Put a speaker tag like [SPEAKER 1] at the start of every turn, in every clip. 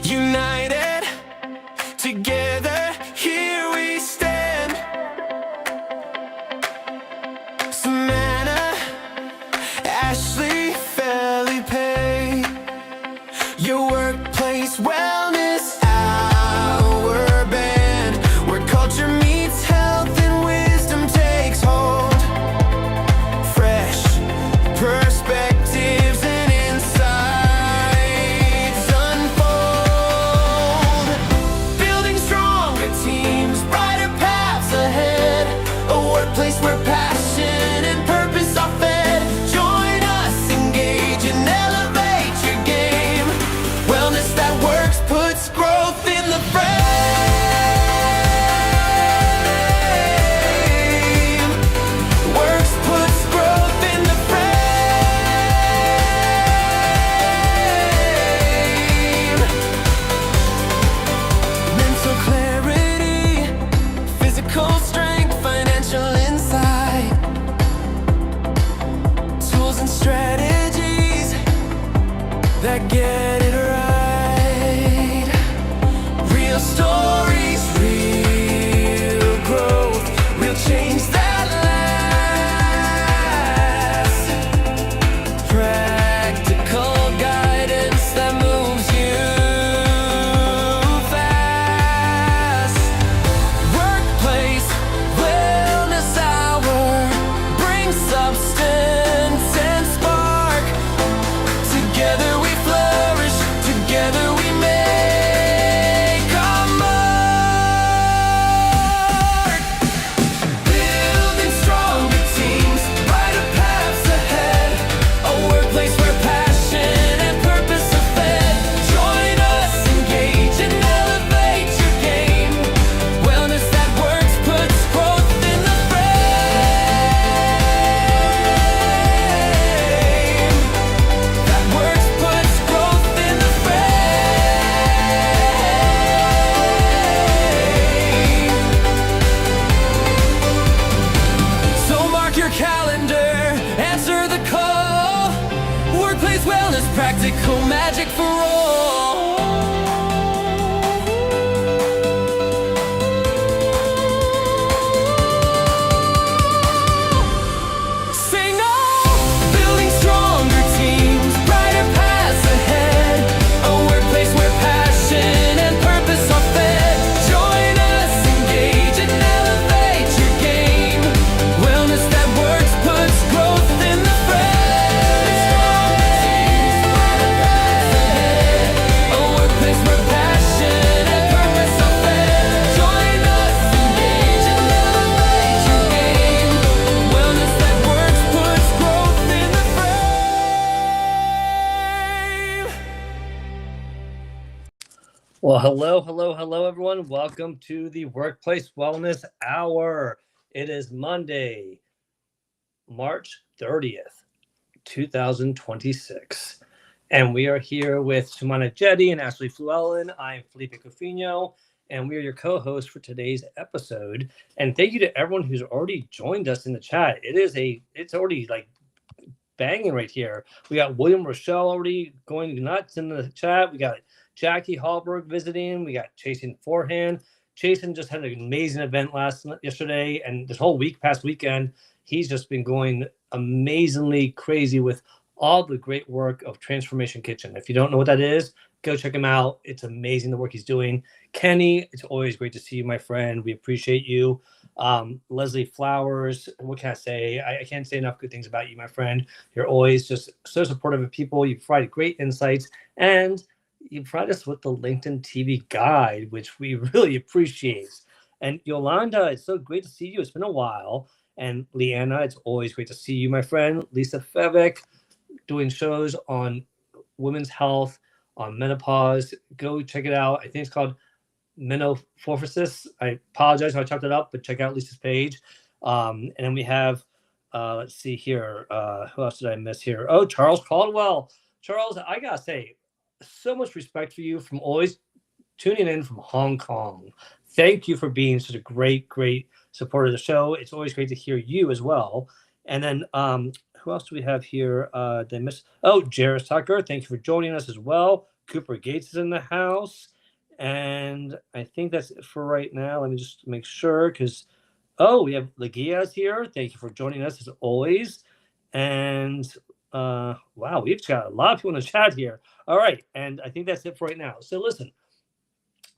[SPEAKER 1] United, together, here we stand. Savannah, Ashley, Felipe, your workplace wellness hour band, where culture meets health and wisdom takes hold. Fresh perspectives and insights unfold. Building stronger teams, brighter paths ahead. A workplace where passion and purpose are fed. Join us, engage and elevate your game. Wellness that works puts growth in the frame. Works puts growth in the frame. Mental clarity, physical strength, financial insight, tools and strategies that get it right. Real stories, real growth, real change that lasts. Practical guidance that moves you fast. Workplace wellness hour brings substance and spark. Together we flourish, together we make our mark. Building stronger teams, brighter paths ahead. A workplace where passion and purpose are fed. Join us, engage and elevate your game. Wellness that works puts growth in the frame. That works puts growth in the frame. So mark your calendar, answer the call. Workplace wellness, practical magic for all. Sing on! Building stronger teams, brighter paths ahead. A workplace where passion and purpose are fed. Join us, engage and elevate your game. Wellness that works puts growth in the frame. A workplace where passion and purpose are fed. Join us, engage and elevate your game. Wellness that works puts growth in the frame.
[SPEAKER 2] Well, hello, everyone. Welcome to the Workplace Wellness Hour. It is Monday, March 30th, 2026. And we are here with Sumana Jetty and Ashley Fluellen. I'm Felipe Cofino, and we are your co-hosts for today's episode. And thank you to everyone who's already joined us in the chat. It's already like banging right here. We got William Rochelle already going nuts in the chat. We got Jackie Hallberg visiting. We got Jason Forehand. Jason just had an amazing event yesterday, and this whole past weekend, he's just been going amazingly crazy with all the great work of Transformation Kitchen. If you don't know what that is, go check him out. It's amazing the work he's doing. Kenny, it's always great to see you, my friend. We appreciate you. Leslie Flowers, what can I say? I can't say enough good things about you, my friend. You're always just so supportive of people. You provide great insights, and you provide us with the LinkedIn TV guide, which we really appreciate. And Yolanda, it's so great to see you. It's been a while. And Leanna, it's always great to see you, my friend. Lisa Fevick, doing shows on women's health, on menopause. Go check it out. I think it's called Menophoresis. I apologize if I chopped it up, but check out Lisa's page. And then we have, let's see here. Who else did I miss here? Oh, Charles Caldwell. Charles, I got to say, so much respect for you from always tuning in from Hong Kong. Thank you for being such a great supporter of the show. It's always great to hear you as well. And then who else do we have here? Did I miss? Oh, Jared Tucker, thank you for joining us as well. Cooper Gates is in the house. And I think that's it for right now. Let me just make sure because, oh, we have Lagia's here. Thank you for joining us as always. And wow, we've got a lot of people in the chat here. All right. And I think that's it for right now. So listen,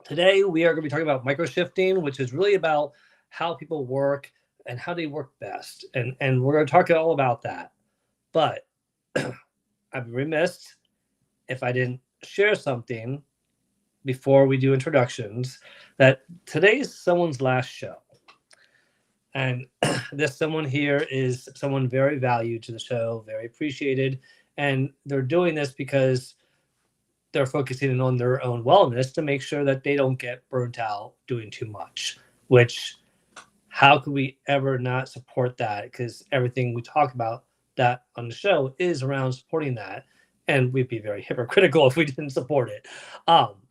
[SPEAKER 2] today we are going to be talking about microshifting, which is really about how people work and how they work best. And we're going to talk all about that. But I'd be remiss if I didn't share something before we do introductions that today is someone's last show. And this someone here is someone very valued to the show, very appreciated. And they're doing this because they're focusing on their own wellness to make sure that they don't get burnt out doing too much, which how could we ever not support that? Because everything we talk about that on the show is around supporting that. And we'd be very hypocritical if we didn't support it.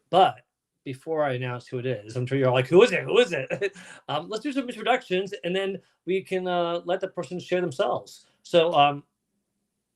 [SPEAKER 2] But before I announce who it is, I'm sure you're all like, who is it? Who is it? Let's do some introductions and then we can let the person share themselves. So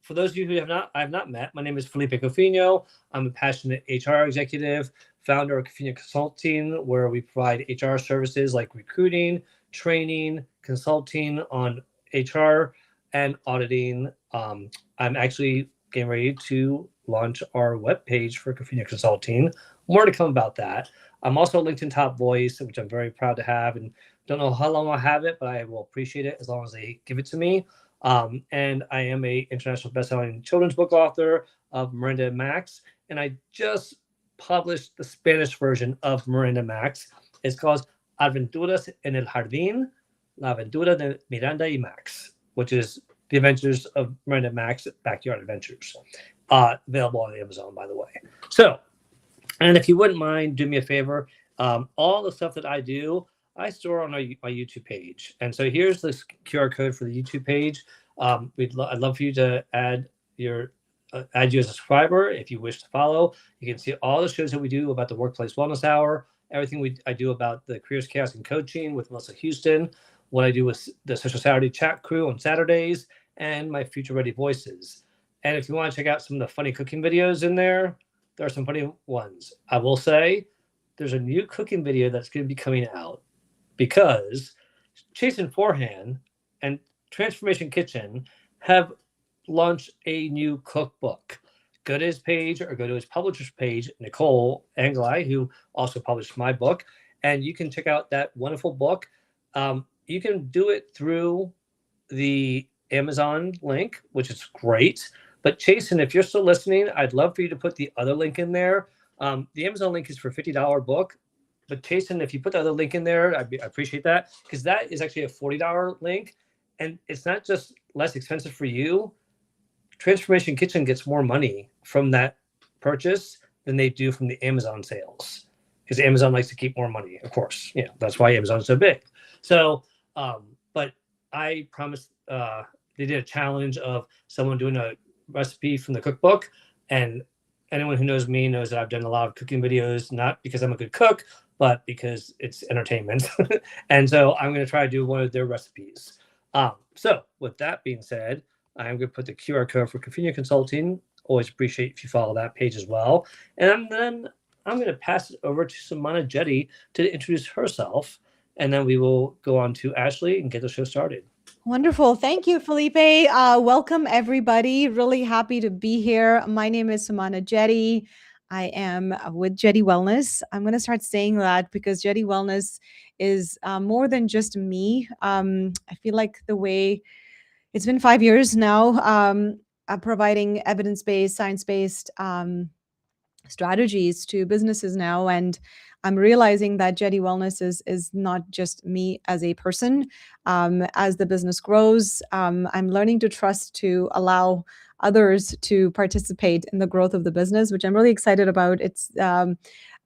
[SPEAKER 2] for those of you who I have not met, my name is Felipe Cofino. I'm a passionate HR executive, founder of Cofino Consulting, where we provide HR services like recruiting, training, consulting on HR, and auditing. I'm actually getting ready to launch our webpage for Cofino Consulting. More to come about that. I'm also a LinkedIn top voice, which I'm very proud to have, and don't know how long I'll have it, but I will appreciate it as long as they give it to me. And I am a international best-selling children's book author of Miranda and Max, and I just published the Spanish version of Miranda and Max. It's called Aventuras en el Jardín, La Aventura de Miranda y Max, which is the adventures of Miranda and Max, Backyard Adventures. Available on Amazon, by the way. So, and if you wouldn't mind, do me a favor. All the stuff that I do, I store on my YouTube page. And so here's the QR code for the YouTube page. I'd love for you to add you as a subscriber if you wish to follow. You can see all the shows that we do about the Workplace Wellness Hour, everything I do about the Careers Chaos and Coaching with Melissa Houston, what I do with the Social Saturday Chat crew on Saturdays, and my Future Ready Voices. And if you want to check out some of the funny cooking videos in there are some funny ones. I will say there's a new cooking video that's going to be coming out because Chase and Forehand and Transformation Kitchen have launched a new cookbook. Go to his page or go to his publisher's page, Nicole Anglai, who also published my book, and you can check out that wonderful book. You can do it through the Amazon link, which is great. But Jason, if you're still listening, I'd love for you to put the other link in there. The Amazon link is for $50 book. But Jason, if you put the other link in there, I appreciate that because that is actually a $40 link. And it's not just less expensive for you. Transformation Kitchen gets more money from that purchase than they do from the Amazon sales because Amazon likes to keep more money, of course. You know, that's why Amazon's so big. So, but I promised they did a challenge of someone doing a recipe from the cookbook, and anyone who knows me knows that I've done a lot of cooking videos, not because I'm a good cook, but because it's entertainment. And so I'm going to try to do one of their recipes. So with that being said, I'm going to put the QR code for Cofino Consulting. Always appreciate if you follow that page as well. And then I'm going to pass it over to Samana Jetty to introduce herself, and then we will go on to Ashley and get the show started.
[SPEAKER 3] Wonderful. Thank you, Felipe. Welcome, everybody. Really happy to be here. My name is Samana Jetty. I am with Jetty Wellness. I'm going to start saying that because Jetty Wellness is more than just me. I feel like the way it's been 5 years now providing evidence-based, science-based strategies to businesses now. And I'm realizing that Jetty Wellness is not just me as a person. As the business grows, I'm learning to trust to allow others to participate in the growth of the business, which I'm really excited about. It's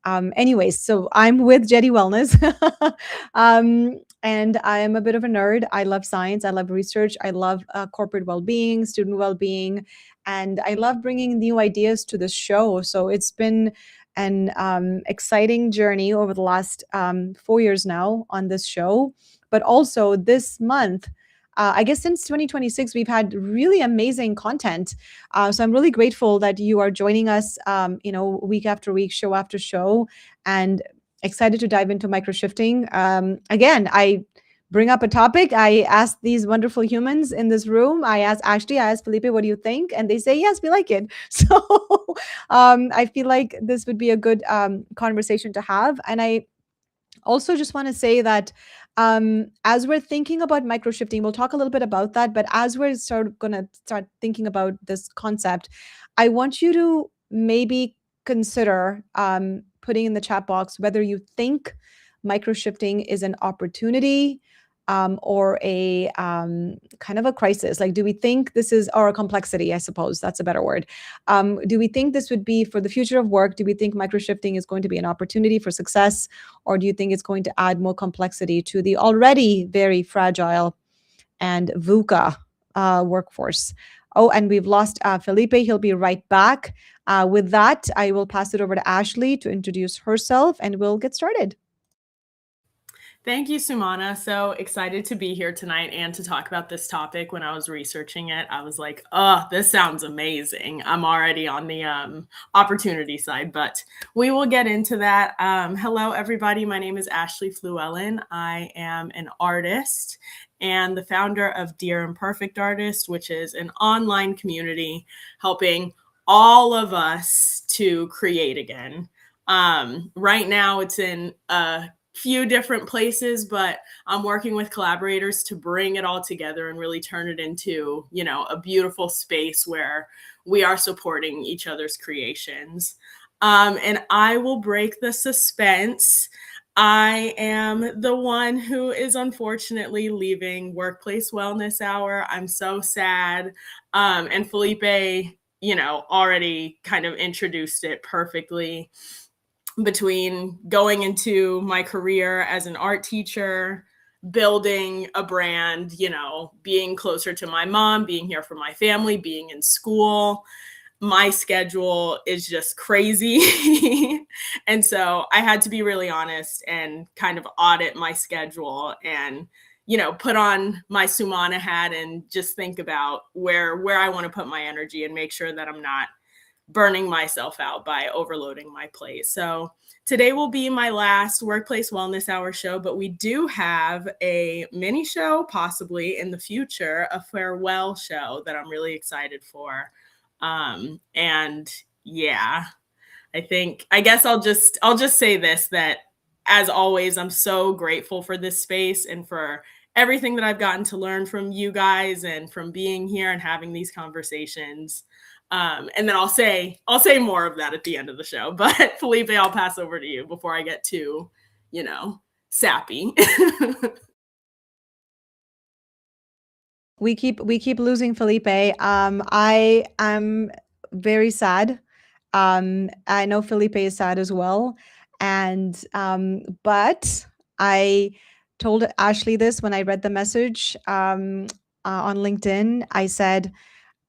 [SPEAKER 3] anyways, so I'm with Jetty Wellness. And I'm a bit of a nerd. I love science. I love research. I love corporate well-being, student well-being, and I love bringing new ideas to this show. So it's been an exciting journey over the last 4 years now on this show. But also this month, I guess since 2026, we've had really amazing content. So I'm really grateful that you are joining us, week after week, show after show, and excited to dive into microshifting. Again, I bring up a topic. I ask these wonderful humans in this room. I ask Ashley, I ask Felipe, what do you think? And they say, yes, we like it. So I feel like this would be a good conversation to have. And I also just want to say that as we're thinking about microshifting, we'll talk a little bit about that. But as we're going to start thinking about this concept, I want you to maybe consider putting in the chat box whether you think microshifting is an opportunity or a kind of a crisis. Like, do we think this is, or a complexity, I suppose that's a better word. Do we think this would be for the future of work? Do we think microshifting is going to be an opportunity for success? Or do you think it's going to add more complexity to the already very fragile and VUCA workforce? Oh, and we've lost Felipe. He'll be right back. With that, I will pass it over to Ashley to introduce herself, and we'll get started.
[SPEAKER 4] Thank you, Sumana. So excited to be here tonight and to talk about this topic. When I was researching it, I was like, oh, this sounds amazing. I'm already on the opportunity side, but we will get into that. Hello, everybody. My name is Ashley Fluellen. I am an artist and the founder of Dear Imperfect Artist, which is an online community helping all of us to create again. Right now, it's in a few different places, but I'm working with collaborators to bring it all together and really turn it into, a beautiful space where we are supporting each other's creations. And I will break the suspense. I am the one who is unfortunately leaving Workplace Wellness Hour. I'm so sad. And Felipe, already kind of introduced it perfectly. Between going into my career as an art teacher, building a brand, being closer to my mom, being here for my family, being in school, my schedule is just crazy. And so I had to be really honest and kind of audit my schedule and, put on my Sumana hat and just think about where I want to put my energy and make sure that I'm not burning myself out by overloading my plate. So today will be my last Workplace Wellness Hour show, but we do have a mini show, possibly in the future, a farewell show that I'm really excited for. And yeah, I guess I'll just say this, that as always, I'm so grateful for this space and for everything that I've gotten to learn from you guys and from being here and having these conversations. And then I'll say more of that at the end of the show. But Felipe, I'll pass over to you before I get too, sappy.
[SPEAKER 3] We keep losing Felipe. I am very sad. I know Felipe is sad as well. And but I told Ashley this when I read the message on LinkedIn. I said,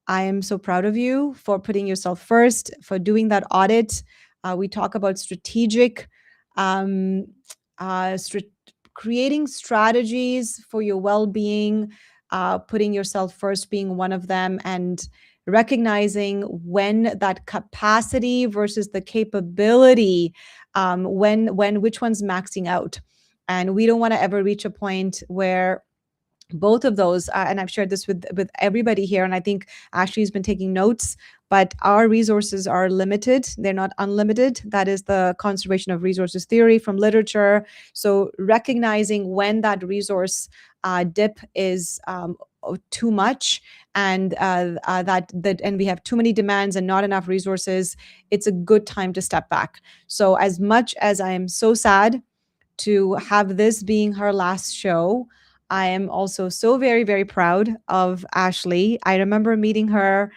[SPEAKER 3] I am so proud of you for putting yourself first, for doing that audit. We talk about strategic, creating strategies for your well-being, putting yourself first being one of them, and recognizing when that capacity versus the capability, when which one's maxing out. And we don't want to ever reach a point where both of those, and I've shared this with everybody here, and I think Ashley's been taking notes, but our resources are limited. They're not unlimited. That is the conservation of resources theory from literature. So recognizing when that resource dip is too much, and and we have too many demands and not enough resources, it's a good time to step back. So as much as I am so sad to have this being her last show, I am also so very, very proud of Ashley. I remember meeting her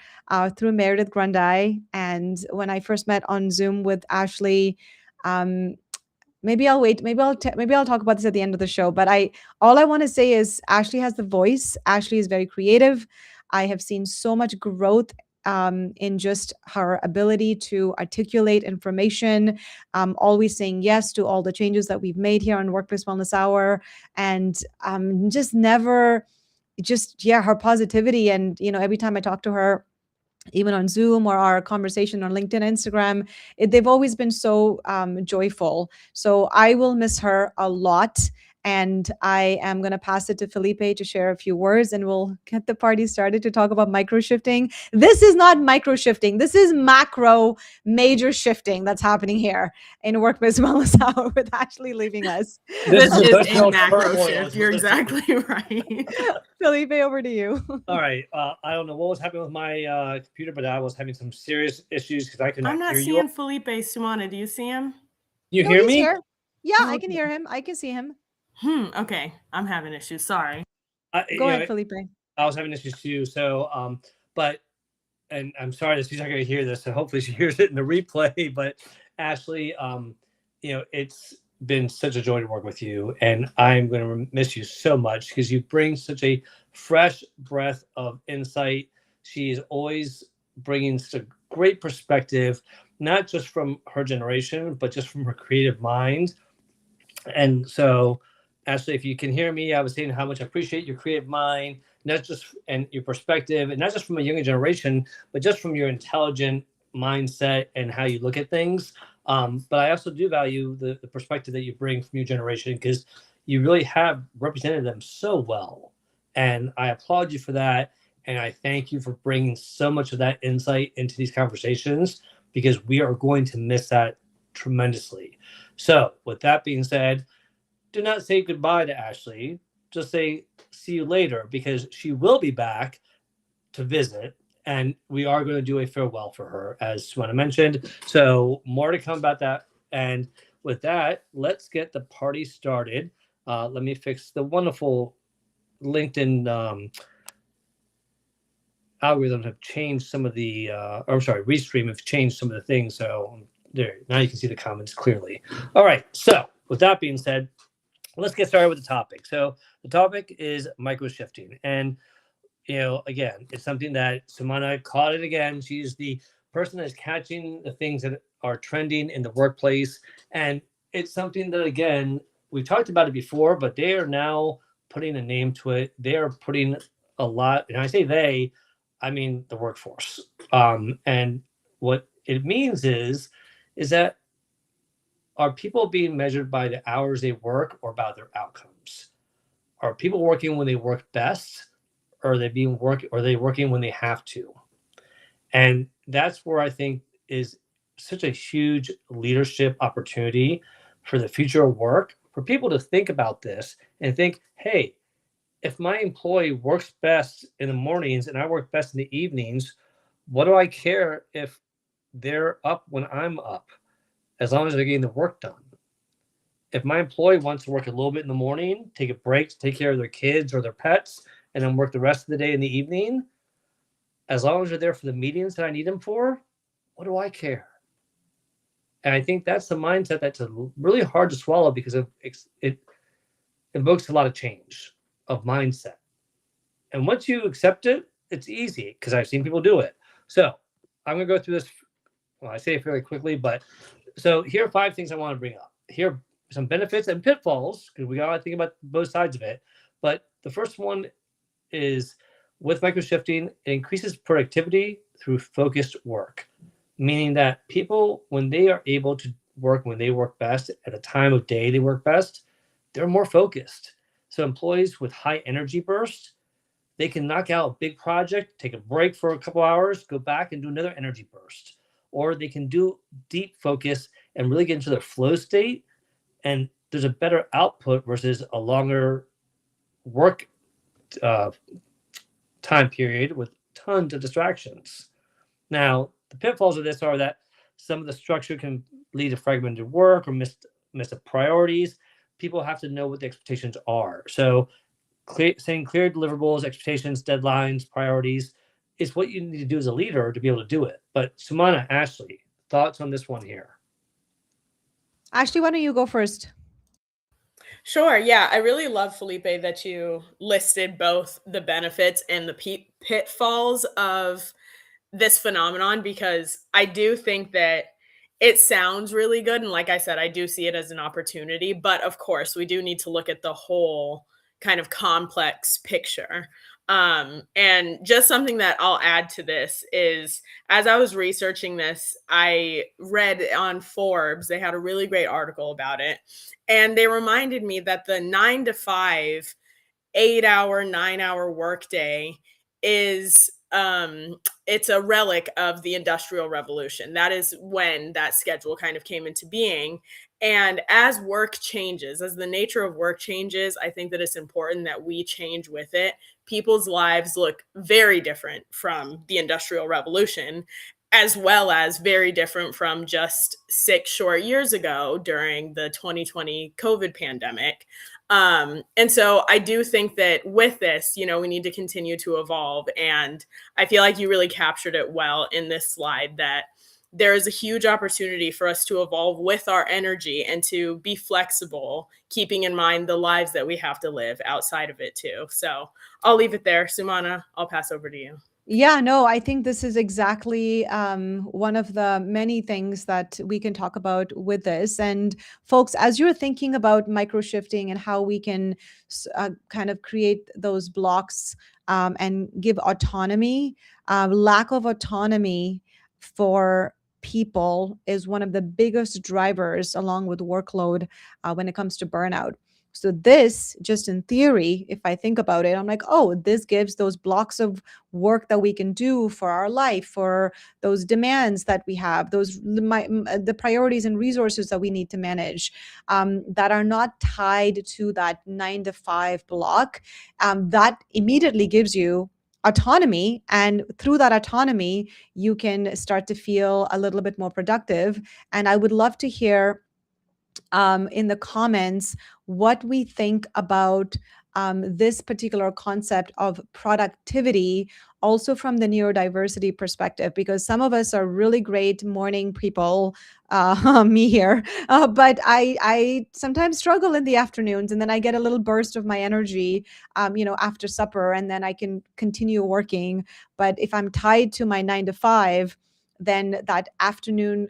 [SPEAKER 3] through Meredith Grundy. And when I first met on Zoom with Ashley, maybe I'll wait. Maybe I'll talk about this at the end of the show. But all I want to say is Ashley has the voice. Ashley is very creative. I have seen so much growth in just her ability to articulate information, always saying yes to all the changes that we've made here on Workplace Wellness Hour, and just never just, yeah, her positivity. And, every time I talk to her, even on Zoom or our conversation on LinkedIn, Instagram, they've always been so joyful. So I will miss her a lot. And I am going to pass it to Felipe to share a few words, and we'll get the party started to talk about microshifting. This is not microshifting. This is macro major shifting that's happening here in Workplace Wellness Hour with Ashley leaving us.
[SPEAKER 4] This is
[SPEAKER 2] emotional
[SPEAKER 4] a macro
[SPEAKER 2] turmoil
[SPEAKER 4] shift.
[SPEAKER 2] is
[SPEAKER 4] You're
[SPEAKER 2] what this is.
[SPEAKER 4] exactly right.
[SPEAKER 3] Felipe, over to you.
[SPEAKER 2] All right. I don't know what was happening with my computer, but I was having some serious issues because I could not
[SPEAKER 4] I'm not
[SPEAKER 2] hear
[SPEAKER 4] seeing
[SPEAKER 2] you.
[SPEAKER 4] Felipe Sumana. Do you see him?
[SPEAKER 2] You
[SPEAKER 3] No,
[SPEAKER 2] hear
[SPEAKER 3] he's
[SPEAKER 2] me?
[SPEAKER 3] here. Yeah,
[SPEAKER 2] Oh,
[SPEAKER 3] I can hear him. I can see him.
[SPEAKER 4] Okay. I'm having issues. Sorry.
[SPEAKER 3] Go ahead, Felipe.
[SPEAKER 2] I was having issues too. So, but, and I'm sorry that she's not going to hear this, so hopefully she hears it in the replay. But Ashley, it's been such a joy to work with you, and I'm going to miss you so much because you bring such a fresh breath of insight. She is always bringing such a great perspective, not just from her generation, but just from her creative mind. And so, Ashley, if you can hear me, I was saying how much I appreciate your creative mind, not just and your perspective, and not just from a younger generation, but just from your intelligent mindset and how you look at things. But I also do value the perspective that you bring from your generation because you really have represented them so well. And I applaud you for that. And I thank you for bringing so much of that insight into these conversations because we are going to miss that tremendously. So, with that being said, do not say goodbye to Ashley. Just say see you later because she will be back to visit. And we are going to do a farewell for her, as Swana mentioned. So, more to come about that. And with that, let's get the party started. Let me fix the wonderful LinkedIn algorithms have changed some of the, Restream have changed some of the things. So, there, now you can see the comments clearly. All right. So, with that being said, let's get started with the topic. So, the topic is microshifting. And again, it's something that Sumana caught it again. She's the person that's catching the things that are trending in the workplace. And it's something that, again, we've talked about it before, but they are now putting a name to it. They are putting a lot, and I say they, I mean the workforce. And what it means is that are people being measured by the hours they work or by their outcomes? Are people working when they work best? Or are they working when they have to? And that's where I think is such a huge leadership opportunity for the future of work for people to think about this and think, hey, if my employee works best in the mornings and I work best in the evenings, what do I care if they're up when I'm up, as long as they're getting the work done? If my employee wants to work a little bit in the morning, take a break to take care of their kids or their pets, and then work the rest of the day in the evening, as long as they're there for the meetings that I need them for, what do I care? And I think that's the mindset that's really hard to swallow because it invokes a lot of change of mindset. And once you accept it, it's easy because I've seen people do it. So I'm going to go through this. Well, I say it fairly quickly, but so here are 5 things I want to bring up. Here are some benefits and pitfalls because we got to think about both sides of it. But the first one is with microshifting, it increases productivity through focused work, meaning that people, when they are able to work when they work best at a time of day they work best, they're more focused. So employees with high energy bursts, they can knock out a big project, take a break for a couple hours, go back and do another energy burst. Or they can do deep focus and really get into their flow state. And there's a better output versus a longer work time period with tons of distractions. Now, the pitfalls of this are that some of the structure can lead to fragmented work or missed priorities. People have to know what the expectations are. So, saying clear deliverables, expectations, deadlines, priorities is what you need to do as a leader to be able to do it. But Sumana, Ashley, thoughts on this one here?
[SPEAKER 3] Ashley, why don't you go first?
[SPEAKER 4] Sure. Yeah. I really love, Felipe, that you listed both the benefits and the pitfalls of this phenomenon, because I do think that it sounds really good. And like I said, I do see it as an opportunity. But of course, we do need to look at the whole kind of complex picture. And just something that I'll add to this is, as I was researching this, I read on Forbes, they had a really great article about it. And they reminded me that the 9 to 5, 8 hour, 9 hour workday is it's a relic of the Industrial Revolution. That is when that schedule kind of came into being. And as work changes, as the nature of work changes, I think that it's important that we change with it. People's lives look very different from the Industrial Revolution, as well as very different from just 6 short years ago during the 2020 COVID pandemic. And so I do think that with this, we need to continue to evolve. And I feel like you really captured it well in this slide, that there is a huge opportunity for us to evolve with our energy and to be flexible, keeping in mind the lives that we have to live outside of it too. So I'll leave it there. Sumana, I'll pass over to you.
[SPEAKER 3] Yeah, no, I think this is exactly one of the many things that we can talk about with this. And folks, as you're thinking about microshifting and how we can kind of create those blocks and give autonomy, lack of autonomy for people is one of the biggest drivers, along with workload, when it comes to burnout. So this, just in theory, if I think about it, I'm like, oh, this gives those blocks of work that we can do for our life, for those demands that we have, the priorities and resources that we need to manage, that are not tied to that 9 to 5 block. That immediately gives you autonomy, and through that autonomy, you can start to feel a little bit more productive. And I would love to hear in the comments what we think about this particular concept of productivity, also from the neurodiversity perspective, because some of us are really great morning people, me here, but I sometimes struggle in the afternoons, and then I get a little burst of my energy, after supper, and then I can continue working. But if I'm tied to my 9 to 5, then that afternoon,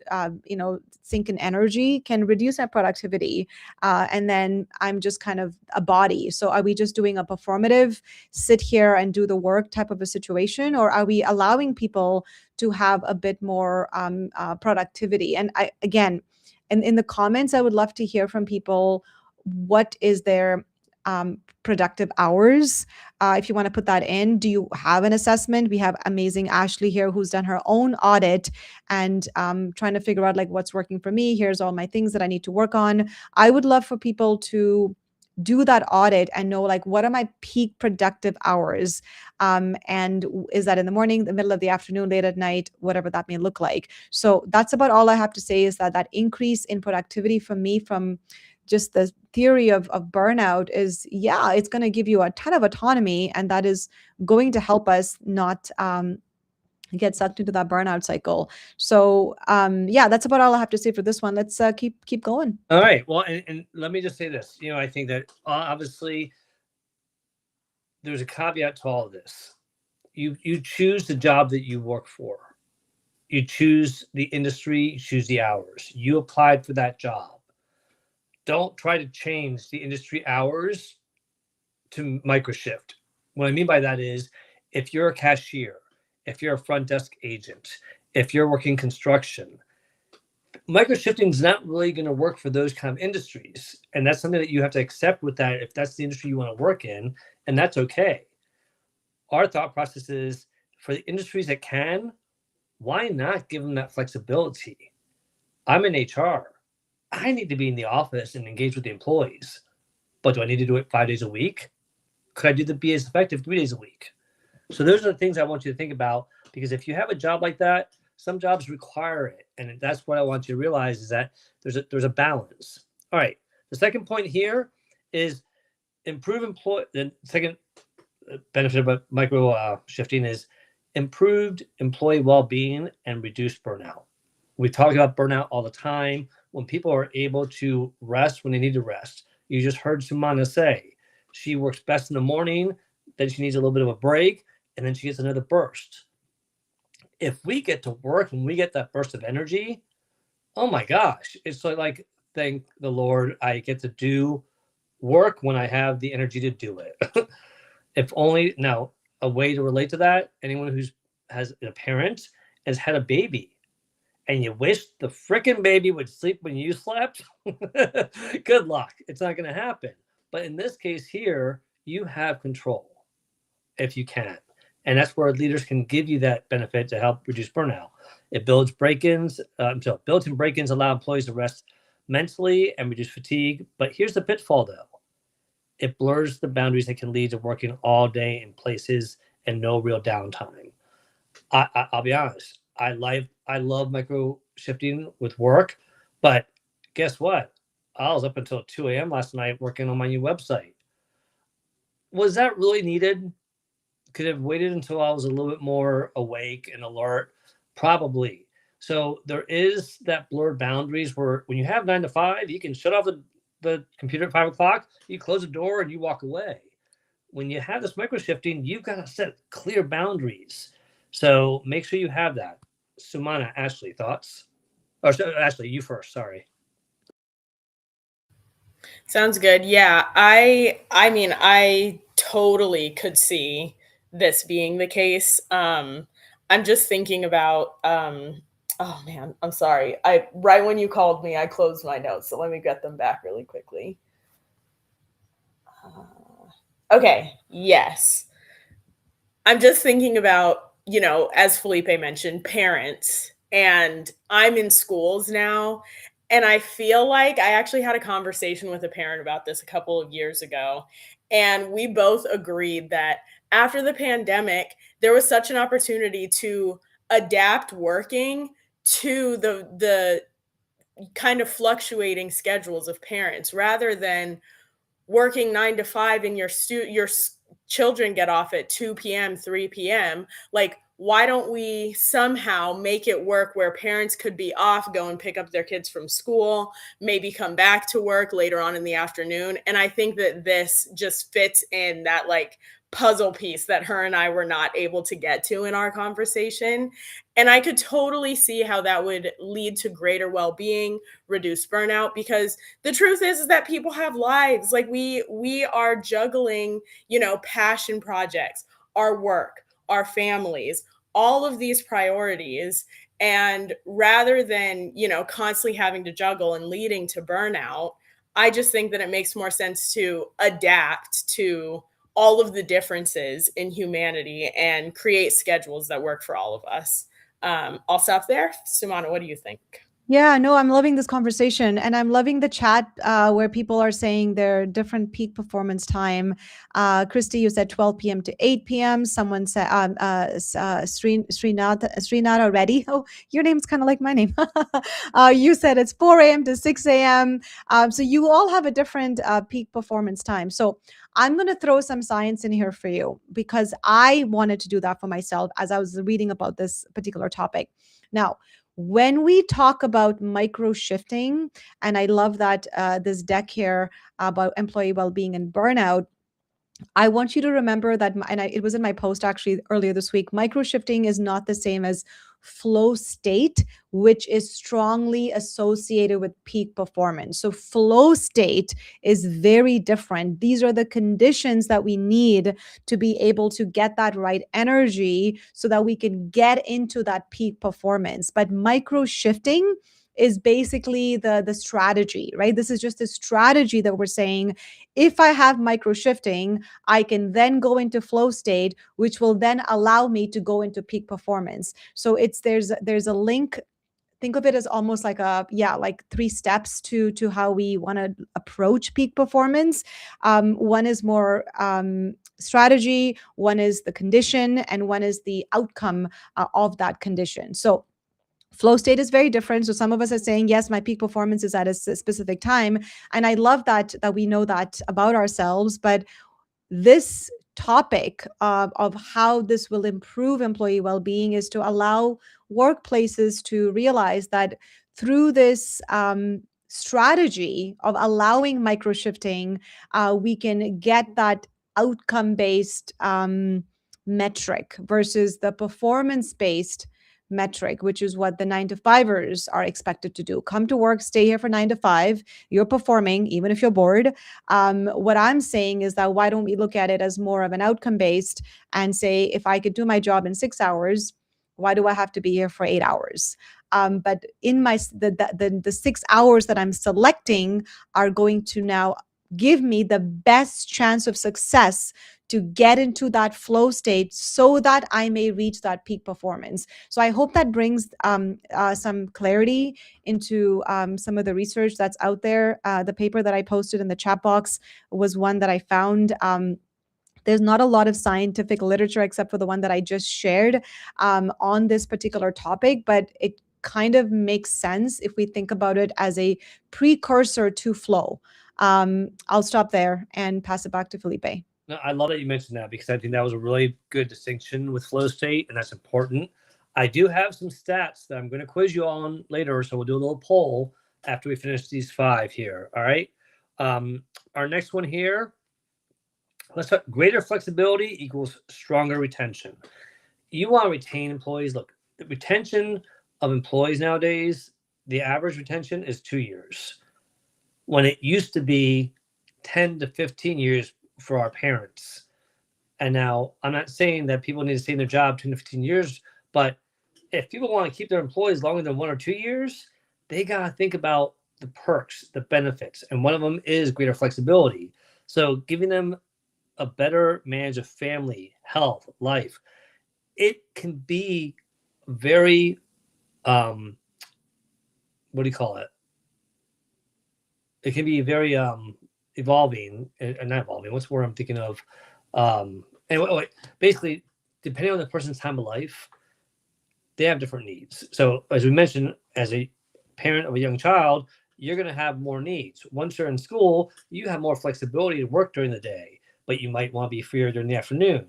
[SPEAKER 3] sink in energy can reduce our productivity. And then I'm just kind of a body. So are we just doing a performative, sit here and do the work type of a situation? Or are we allowing people to have a bit more productivity? And again, in the comments, I would love to hear from people, what is their productive hours? If you want to put that in, do you have an assessment? We have amazing Ashley here who's done her own audit and trying to figure out like what's working for me. Here's all my things that I need to work on. I would love for people to do that audit and know like, what are my peak productive hours? And is that in the morning, the middle of the afternoon, late at night, whatever that may look like. So that's about all I have to say, is that increase in productivity for me from just the theory of burnout is, yeah, it's going to give you a ton of autonomy, and that is going to help us not get sucked into that burnout cycle. So yeah, that's about all I have to say for this one. Let's keep going.
[SPEAKER 2] All right. Well, and let me just say this. I think that obviously there's a caveat to all of this. You choose the job that you work for. You choose the industry, you choose the hours. You applied for that job. Don't try to change the industry hours to microshift. What I mean by that is, if you're a cashier, if you're a front desk agent, if you're working construction, microshifting is not really going to work for those kind of industries. And that's something that you have to accept with that, if that's the industry you want to work in, and that's okay. Our thought process is, for the industries that can, why not give them that flexibility? I'm in HR. I need to be in the office and engage with the employees. But do I need to do it 5 days a week? Could I be as effective 3 days a week? So those are the things I want you to think about, because if you have a job like that, some jobs require it. And that's what I want you to realize, is that there's a balance. All right. The second point here is the second benefit of micro shifting is improved employee well-being and reduced burnout. We talk about burnout all the time. When people are able to rest when they need to rest. You just heard Sumana say she works best in the morning, then she needs a little bit of a break, and then she gets another burst. If we get to work and we get that burst of energy, oh my gosh, it's like thank the Lord, I get to do work when I have the energy to do it. If only now a way to relate to that, anyone who's has a parent has had a baby and you wish the freaking baby would sleep when you slept, good luck. It's not going to happen. But in this case here, you have control if you can. And that's where leaders can give you that benefit to help reduce burnout. It builds break-ins. So built-in break-ins allow employees to rest mentally and reduce fatigue. But here's the pitfall, though. It blurs the boundaries that can lead to working all day in places and no real downtime. I'll be honest. I love micro shifting with work, but guess what? I was up until 2 a.m. last night working on my new website. Was that really needed? Could have waited until I was a little bit more awake and alert. Probably. So there is that blurred boundaries where when you have 9 to 5, you can shut off the computer at 5 o'clock, you close the door and you walk away. When you have this micro shifting, you've got to set clear boundaries. So make sure you have that. Sumana, Ashley, thoughts? Or Ashley, you first. Sorry.
[SPEAKER 4] Sounds good. Yeah, I mean, I totally could see this being the case. I'm just thinking about oh man, I'm sorry. I right when you called me, I closed my notes. So let me get them back really quickly. Okay, yes. I'm just thinking about, as Felipe mentioned, parents, and I'm in schools now. And I feel like I actually had a conversation with a parent about this a couple of years ago. And we both agreed that after the pandemic, there was such an opportunity to adapt working to the kind of fluctuating schedules of parents rather than working 9 to 5 and your children get off at 2 p.m., 3 p.m. Like, why don't we somehow make it work where parents could be off, go and pick up their kids from school, maybe come back to work later on in the afternoon? And I think that this just fits in that like puzzle piece that her and I were not able to get to in our conversation. And I could totally see how that would lead to greater well-being, reduce burnout, because the truth is that people have lives. Like we are juggling, passion projects, our work, our families, all of these priorities. And rather than, constantly having to juggle and leading to burnout, I just think that it makes more sense to adapt to all of the differences in humanity and create schedules that work for all of us. I'll stop there. Sumana, what do you think?
[SPEAKER 3] Yeah, no, I'm loving this conversation, and I'm loving the chat where people are saying their different peak performance time. Christy, you said 12 p.m. to 8 p.m. Someone said, Srinath already. Oh, your name's kind of like my name. You said it's 4 a.m. to 6 a.m. So you all have a different peak performance time. So I'm going to throw some science in here for you because I wanted to do that for myself as I was reading about this particular topic. Now, when we talk about micro shifting, and I love that this deck here about employee well-being and burnout, I want you to remember that, it was in my post actually earlier this week, micro shifting is not the same as flow state, which is strongly associated with peak performance. So flow state is very different. These are the conditions that we need to be able to get that right energy so that we can get into that peak performance. But micro shifting is basically the strategy, right? This is just a strategy that we're saying, if I have micro shifting, I can then go into flow state, which will then allow me to go into peak performance. So there's a link. Think of it as almost like like 3 steps to how we want to approach peak performance. One is more strategy, one is the condition, and one is the outcome of that condition. So flow state is very different. So some of us are saying, yes, my peak performance is at a specific time. And I love that we know that about ourselves. But this topic of how this will improve employee well-being is to allow workplaces to realize that through this strategy of allowing micro shifting, we can get that outcome-based metric versus the performance-based metric, which is what the 9 to 5ers are expected to do. Come to work, stay here for 9 to 5. You're performing, even if you're bored. What I'm saying is that why don't we look at it as more of an outcome based and say, if I could do my job in 6 hours, why do I have to be here for 8 hours? But in the 6 hours that I'm selecting are going to now give me the best chance of success to get into that flow state so that I may reach that peak performance. So I hope that brings some clarity into some of the research that's out there. The paper that I posted in the chat box was one that I found. There's not a lot of scientific literature except for the one that I just shared on this particular topic, but it kind of makes sense if we think about it as a precursor to flow. I'll stop there and pass it back to Felipe.
[SPEAKER 2] No, I love that you mentioned that because I think that was a really good distinction with flow state, and that's important. I do have some stats that I'm going to quiz you on later, so we'll do a little poll after we finish these 5 here. All right. Our next one here. Let's talk greater flexibility equals stronger retention. You want to retain employees. Look, the retention of employees nowadays, the average retention is 2 years. When it used to be 10 to 15 years for our parents. And now I'm not saying that people need to stay in their job 10 to 15 years, but if people want to keep their employees longer than 1 or 2 years, they got to think about the perks, the benefits. And one of them is greater flexibility. So giving them a better manage of family, health, life, it can be very, what do you call it? It can be very evolving, and not evolving. What's the word I'm thinking of? And basically, depending on the person's time of life, they have different needs. So as we mentioned, as a parent of a young child, you're going to have more needs. Once you're in school, you have more flexibility to work during the day, but you might want to be freer during the afternoon.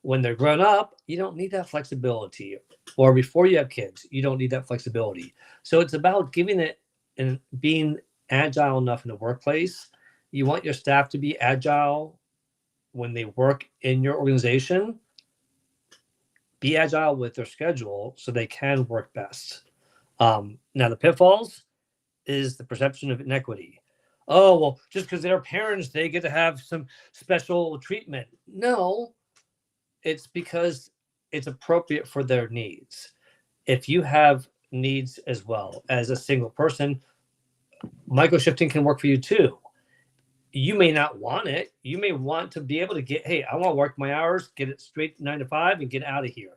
[SPEAKER 2] When they're grown up, you don't need that flexibility. Or before you have kids, you don't need that flexibility. So it's about giving it and being agile enough in the workplace. You want your staff to be agile when they work in your organization. Be agile with their schedule so they can work best. Now, the pitfalls is the perception of inequity. Oh, well, just because they're parents, they get to have some special treatment. No, it's because it's appropriate for their needs. If you have needs as well as a single person, microshifting can work for you too. You may not want it. You may want to be able to get, hey, I want to work my hours, get it straight 9 to 5 and get out of here.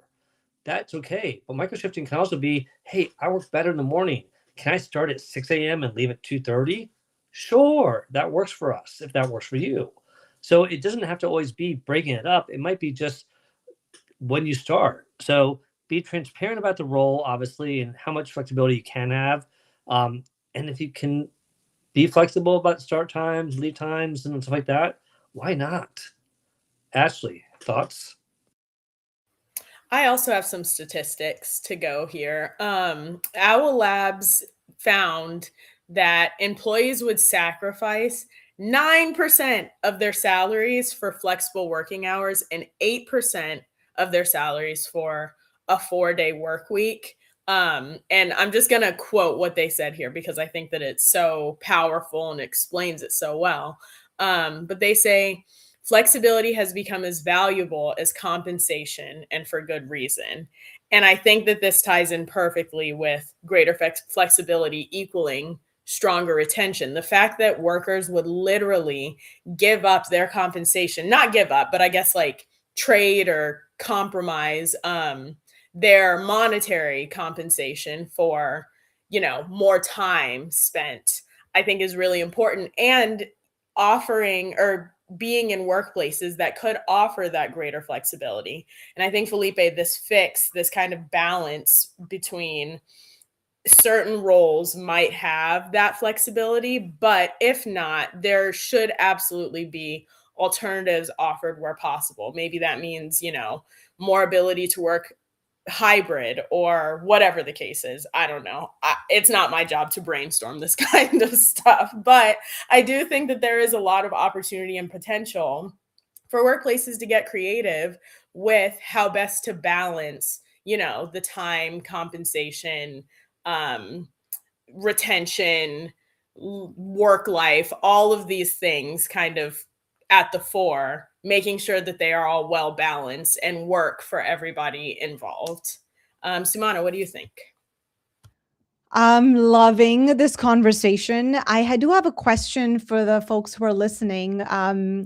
[SPEAKER 2] That's okay. But microshifting can also be, hey, I work better in the morning. Can I start at 6 a.m. and leave at 2:30? Sure, that works for us if that works for you. So it doesn't have to always be breaking it up. It might be just when you start. So be transparent about the role, obviously, and how much flexibility you can have. And if you can be flexible about start times, leave times, and stuff like that, why not? Ashley, thoughts?
[SPEAKER 4] I also have some statistics to go here. Owl Labs found that employees would sacrifice 9% of their salaries for flexible working hours and 8% of their salaries for a 4-day work week. And I'm just going to quote what they said here because I think that it's so powerful and explains it so well. But they say, flexibility has become as valuable as compensation, and for good reason. And I think that this ties in perfectly with greater flexibility equaling stronger retention. The fact that workers would literally give up their compensation, not give up, but I guess like trade or compromise their monetary compensation for, more time spent, I think is really important. And offering or being in workplaces that could offer that greater flexibility. And I think, Felipe, this kind of balance between certain roles might have that flexibility, but if not, there should absolutely be alternatives offered where possible. Maybe that means, more ability to work hybrid or whatever the case is. I don't know. It's not my job to brainstorm this kind of stuff, but I do think that there is a lot of opportunity and potential for workplaces to get creative with how best to balance, the time, compensation, retention, work life, all of these things kind of at the fore, making sure that they are all well balanced and work for everybody involved. Sumana, what do you think?
[SPEAKER 3] I'm loving this conversation. I do have a question for the folks who are listening. Um,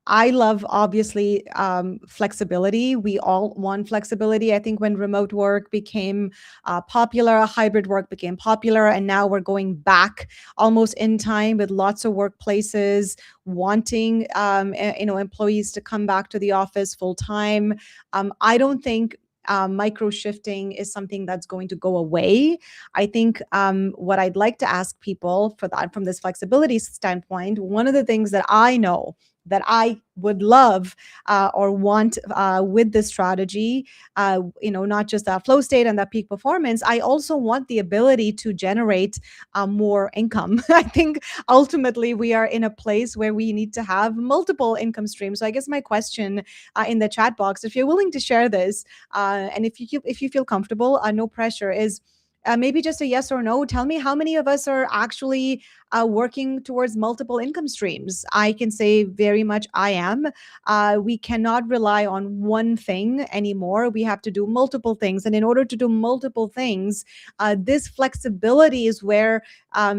[SPEAKER 3] I love obviously flexibility. We all want flexibility. I think when remote work became popular, hybrid work became popular, and now we're going back almost in time with lots of workplaces wanting employees to come back to the office full time. I don't think micro shifting is something that's going to go away. I think what I'd like to ask people for that from this flexibility standpoint, one of the things that I know that I would love or want with this strategy, not just that flow state and that peak performance, I also want the ability to generate more income. I think ultimately we are in a place where we need to have multiple income streams. So I guess my question in the chat box, if you're willing to share this, and if you feel comfortable, no pressure, is maybe just a yes or no. Tell me how many of us are actually working towards multiple income streams. I can say very much I am. We cannot rely on one thing anymore. We have to do multiple things. And in order to do multiple things, this flexibility is where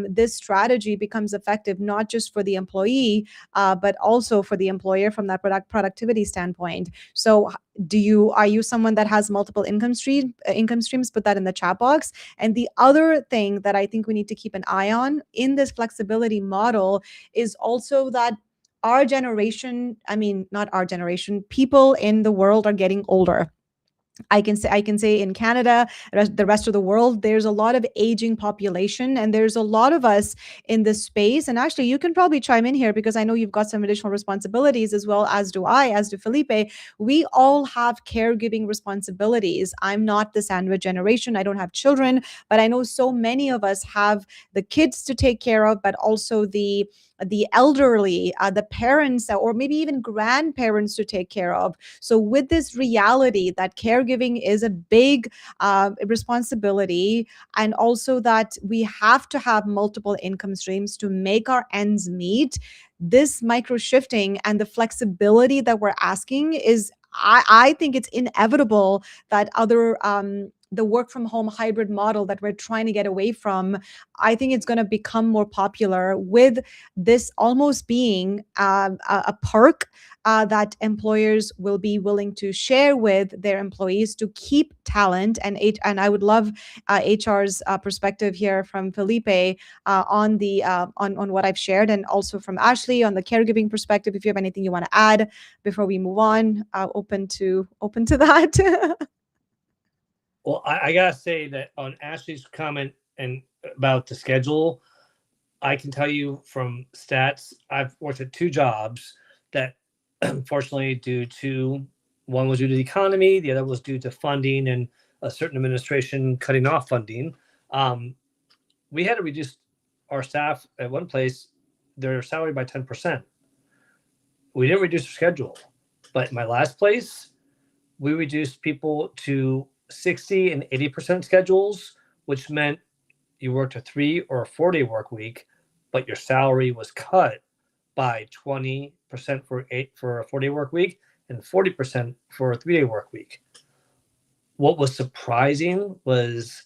[SPEAKER 3] this strategy becomes effective, not just for the employee, but also for the employer from that productivity standpoint. So are you someone that has multiple income streams? Put that in the chat box. And the other thing that I think we need to keep an eye on in this flexibility model is also that our generation, I mean, not our generation, people in the world are getting older. I can say in Canada, the rest of the world, there's a lot of aging population, and there's a lot of us in this space. And actually, you can probably chime in here because I know you've got some additional responsibilities as well, as do I, as do Felipe. We all have caregiving responsibilities. I'm not the sandwich generation. I don't have children, but I know so many of us have the kids to take care of, but also the elderly, the parents, or maybe even grandparents to take care of. So with this reality that caregiving is a big responsibility, and also that we have to have multiple income streams to make our ends meet, this micro shifting and the flexibility that we're asking is, I think it's inevitable that the work from home hybrid model that we're trying to get away from, I think it's going to become more popular, with this almost being a perk that employers will be willing to share with their employees to keep talent. And I would love HR's perspective here from Felipe on what I've shared, and also from Ashley on the caregiving perspective. If you have anything you want to add before we move on, open to that.
[SPEAKER 2] Well, I gotta say that on Ashley's comment and about the schedule, I can tell you from stats, I've worked at 2 jobs that unfortunately one was due to the economy, the other was due to funding and a certain administration cutting off funding. We had to reduce our staff at one place, their salary by 10%. We didn't reduce their schedule, but my last place, we reduced people to 60 and 80% schedules, which meant you worked a 3 or a 4-day work week, but your salary was cut by 20% for a 4-day work week and 40% for a 3-day work week. What was surprising was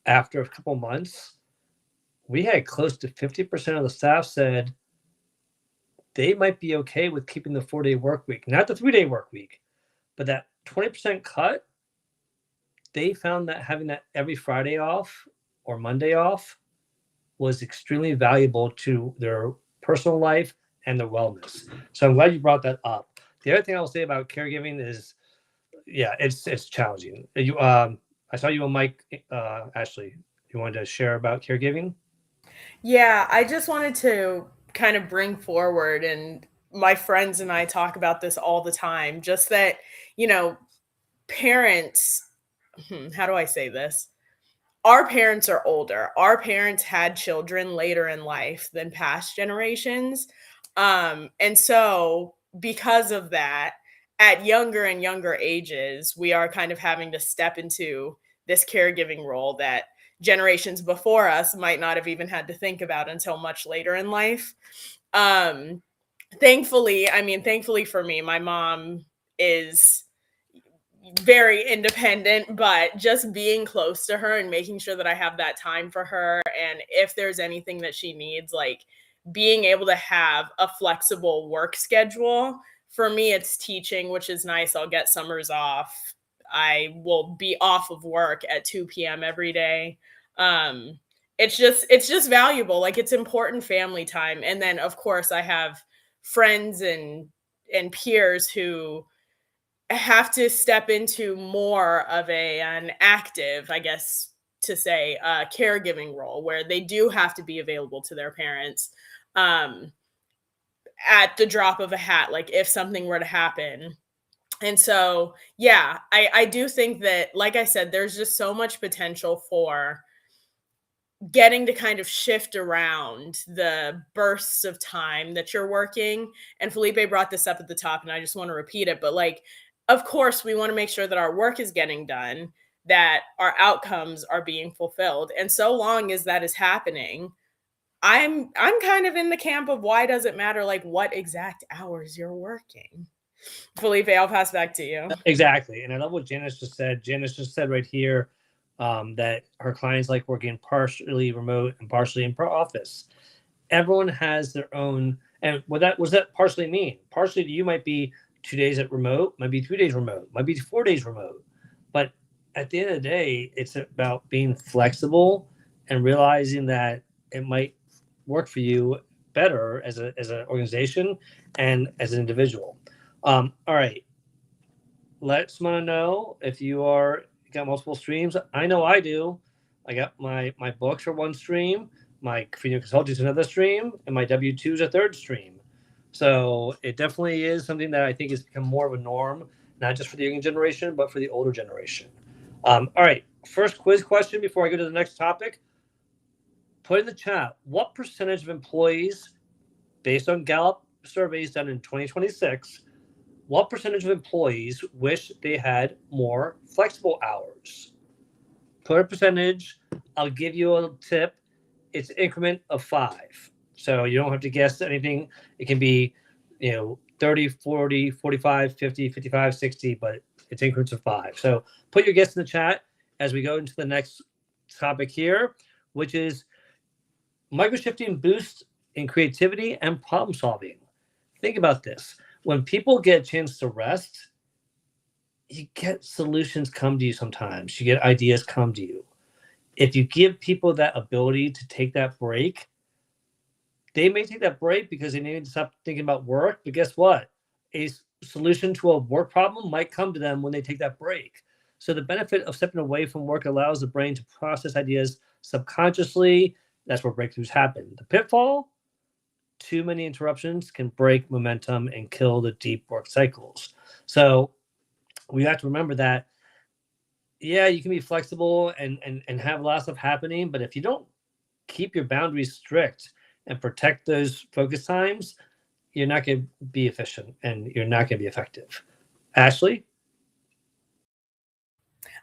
[SPEAKER 2] after a couple months, we had close to 50% of the staff said they might be okay with keeping the 4-day work week, not the 3-day work week, but that 20% cut. They found that having that every Friday off or Monday off was extremely valuable to their personal life and their wellness. So I'm glad you brought that up. The other thing I'll say about caregiving is, yeah, it's challenging. I saw you on mic, Ashley. You wanted to share about caregiving?
[SPEAKER 4] Yeah, I just wanted to kind of bring forward, and my friends and I talk about this all the time, just that, parents, how do I say this? Our parents are older. Our parents had children later in life than past generations. And so because of that, at younger and younger ages, we are kind of having to step into this caregiving role that generations before us might not have even had to think about until much later in life. Um, thankfully for me, my mom is very independent, but just being close to her and making sure that I have that time for her. And if there's anything that she needs, like being able to have a flexible work schedule. For me, it's teaching, which is nice. I'll get summers off. I will be off of work at 2 p.m. every day. Um, it's just valuable. Like it's important family time. And then of course I have friends and peers who have to step into more of an active, I guess to say, caregiving role where they do have to be available to their parents um, at the drop of a hat, like if something were to happen. And so, yeah, I do think that, like I said, there's just so much potential for getting to kind of shift around the bursts of time that you're working. And Felipe brought this up at the top, and I just want to repeat it. But like, of course, we want to make sure that our work is getting done, that our outcomes are being fulfilled. And so long as that is happening, I'm kind of in the camp of why does it matter like what exact hours you're working? Felipe, I'll pass back to you.
[SPEAKER 2] Exactly. And I love what Janice just said. Janice just said right here that her clients like working partially remote and partially in office. Everyone has their own. And what does that partially mean? Partially to you might be 2 days at remote, might be 3 days remote, might be 4 days remote. But at the end of the day, it's about being flexible and realizing that it might work for you better as an organization and as an individual. All right. Let someone know if you got multiple streams. I know I do. I got my books are one stream, my consulting is another stream, and my W-2 is a third stream. So it definitely is something that I think has become more of a norm, not just for the younger generation, but for the older generation. All right. First quiz question before I go to the next topic. Put in the chat, what percentage of employees, based on Gallup surveys done in 2026, what percentage of employees wish they had more flexible hours? Put a percentage. I'll give you a tip. It's an increment of 5. So you don't have to guess anything. It can be, 30, 40, 45, 50, 55, 60, but it's increments of 5. So put your guess in the chat as we go into the next topic here, which is microshifting boosts in creativity and problem solving. Think about this. When people get a chance to rest, you get solutions come to you sometimes. You get ideas come to you. If you give people that ability to take that break, they may take that break because they need to stop thinking about work. But guess what? A solution to a work problem might come to them when they take that break. So the benefit of stepping away from work allows the brain to process ideas subconsciously. That's where breakthroughs happen. The pitfall: too many interruptions can break momentum and kill the deep work cycles. So we have to remember that, yeah, you can be flexible and have lots of stuff happening, but if you don't keep your boundaries strict and protect those focus times, you're not going to be efficient and you're not going to be effective. Ashley?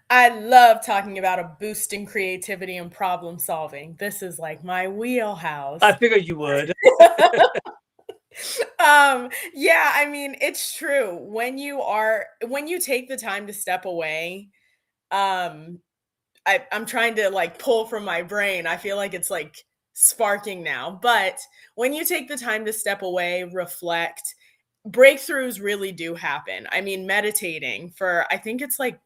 [SPEAKER 4] I love talking about a boost in creativity and problem solving. This is like my wheelhouse.
[SPEAKER 2] I figured you would.
[SPEAKER 4] Yeah, I mean, it's true. When you take the time to step away, I'm trying to like pull from my brain. I feel like it's like sparking now. But when you take the time to step away, reflect, breakthroughs really do happen. I mean, meditating for, I think it's like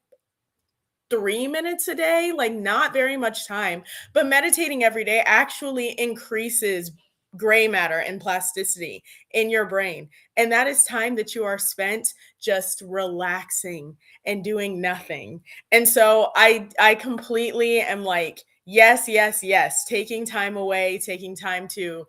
[SPEAKER 4] 3 minutes a day, like not very much time, but meditating every day actually increases gray matter and plasticity in your brain. And that is time that you are spent just relaxing and doing nothing. And so I completely am like, yes, yes, yes, taking time away, taking time to,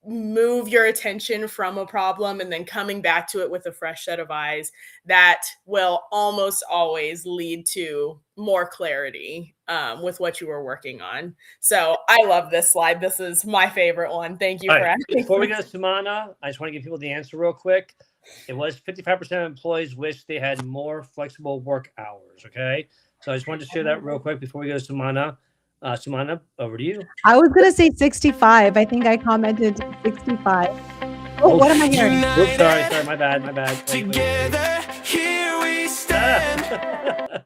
[SPEAKER 4] move your attention from a problem and then coming back to it with a fresh set of eyes, that will almost always lead to more clarity with what you were working on. So I love this slide. This is my favorite one. Thank you for asking.
[SPEAKER 2] Before we go to Sumana, I just want to give people the answer real quick. It was 55% of employees wish they had more flexible work hours. Okay. So I just wanted to share that real quick before we go to Sumana. Sumana, over to you.
[SPEAKER 3] I was gonna say 65. I think I commented 65. Oh, what am I hearing?
[SPEAKER 2] Oops, sorry, my bad. Wait.
[SPEAKER 1] Together, here we stand.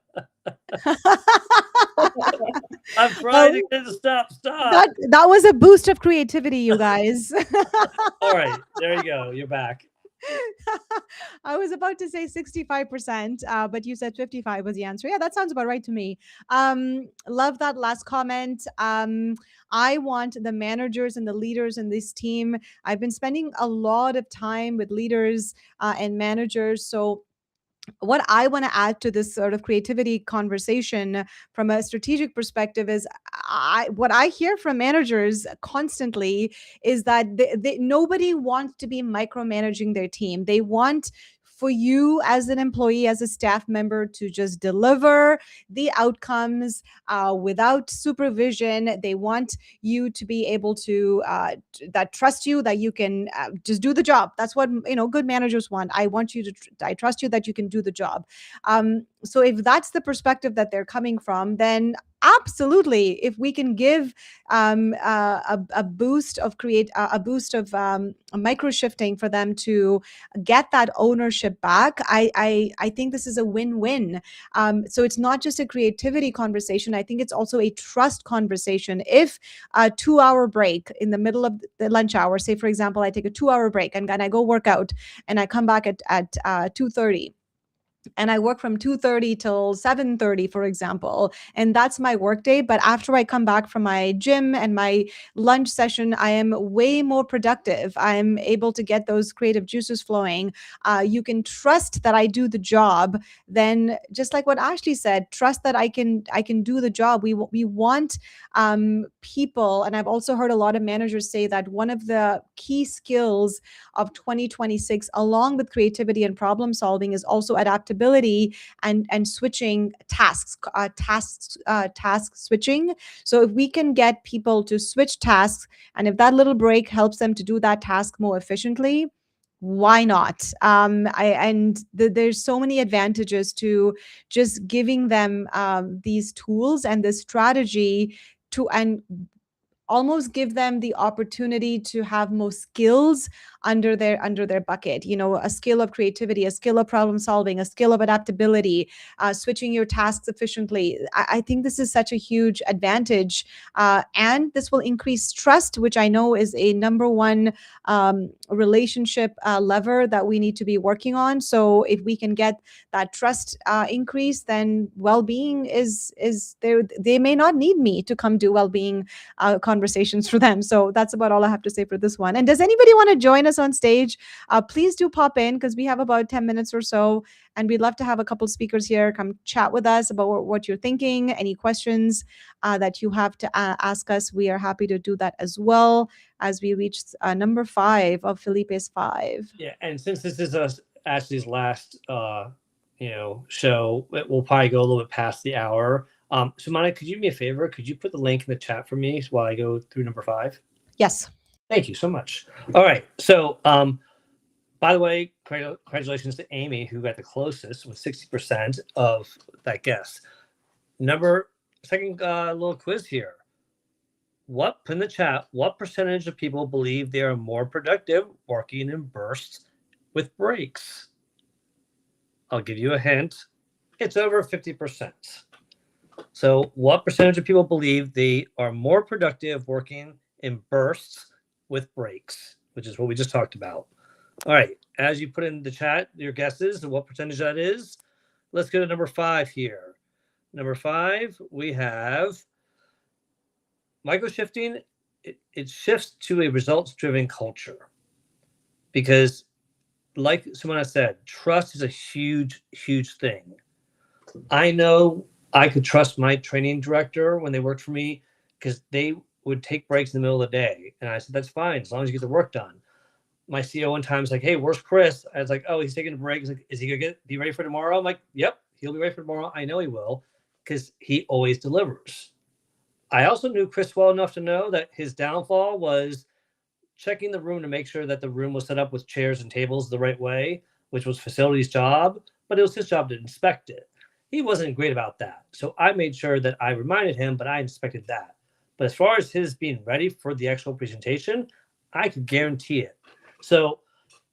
[SPEAKER 2] I'm trying to get it to stop.
[SPEAKER 3] That was a boost of creativity, you guys.
[SPEAKER 2] All right, there you go. You're back.
[SPEAKER 3] I was about to say 65%, but you said 55 was the answer. Yeah, that sounds about right to me. Love that last comment. I want the managers and the leaders in this team. I've been spending a lot of time with leaders and managers. So what I want to add to this sort of creativity conversation from a strategic perspective is what I hear from managers constantly is that nobody wants to be micromanaging their team. They want for you as an employee, as a staff member, to just deliver the outcomes without supervision. They want you to be able to that trust you, that you can just do the job. That's what good managers want. I trust you that you can do the job. So if that's the perspective that they're coming from, then absolutely, if we can give a boost of microshifting for them to get that ownership back, I think this is a win-win. So it's not just a creativity conversation. I think it's also a trust conversation. If a 2-hour break in the middle of the lunch hour, say for example, I take a 2-hour break and I go work out and I come back at 2:30. And I work from 2:30 till 7:30, for example, and that's my work day. But after I come back from my gym and my lunch session, I am way more productive. I'm able to get those creative juices flowing. You can trust that I do the job. Then, just like what Ashley said, trust that I can do the job. We want people, and I've also heard a lot of managers say that one of the key skills of 2026, along with creativity and problem solving, is also adaptability and switching tasks, task switching. So if we can get people to switch tasks, and if that little break helps them to do that task more efficiently, why not? There's so many advantages to just giving them these tools and this strategy and almost give them the opportunity to have more skills under their bucket. A skill of creativity, a skill of problem solving, a skill of adaptability, switching your tasks efficiently. I think this is such a huge advantage, and this will increase trust, which I know is a number one relationship lever that we need to be working on. So if we can get that trust increase, then well-being is there. They may not need me to come do well-being conversations for them. So that's about all I have to say for this one. And does anybody want to join us on stage? Please do pop in, because we have about 10 minutes or so, and we'd love to have a couple speakers here come chat with us about what you're thinking. Any questions that you have to ask us, we are happy to do that as well as we reach number 5 of Felipe's 5.
[SPEAKER 2] Yeah, and since this is Ashley's last show, we'll probably go a little bit past the hour. Sumana, could you do me a favor? Could you put the link in the chat for me while I go through number 5?
[SPEAKER 3] Yes.
[SPEAKER 2] Thank you so much. All right. So, by the way, congratulations to Amy, who got the closest with 60% of that guess. Second little quiz here. Put in the chat, what percentage of people believe they are more productive working in bursts with breaks? I'll give you a hint. It's over 50%. So what percentage of people believe they are more productive working in bursts with breaks, which is what we just talked about? All right. As you put in the chat your guesses and what percentage that is, let's go to number 5 here. Number 5, we have microshifting. It shifts to a results-driven culture, because like someone said, trust is a huge, huge thing. I know I could trust my training director when they worked for me, because they would take breaks in the middle of the day. And I said, that's fine, as long as you get the work done. My CEO one time was like, hey, where's Chris? I was like, oh, he's taking a break. He's like, is he going to be ready for tomorrow? I'm like, yep, he'll be ready for tomorrow. I know he will, because he always delivers. I also knew Chris well enough to know that his downfall was checking the room to make sure that the room was set up with chairs and tables the right way. which was facilities job, but it was his job to inspect it. He wasn't great about that. So I made sure that I reminded him, but I inspected that. But as far as his being ready for the actual presentation, I could guarantee it. So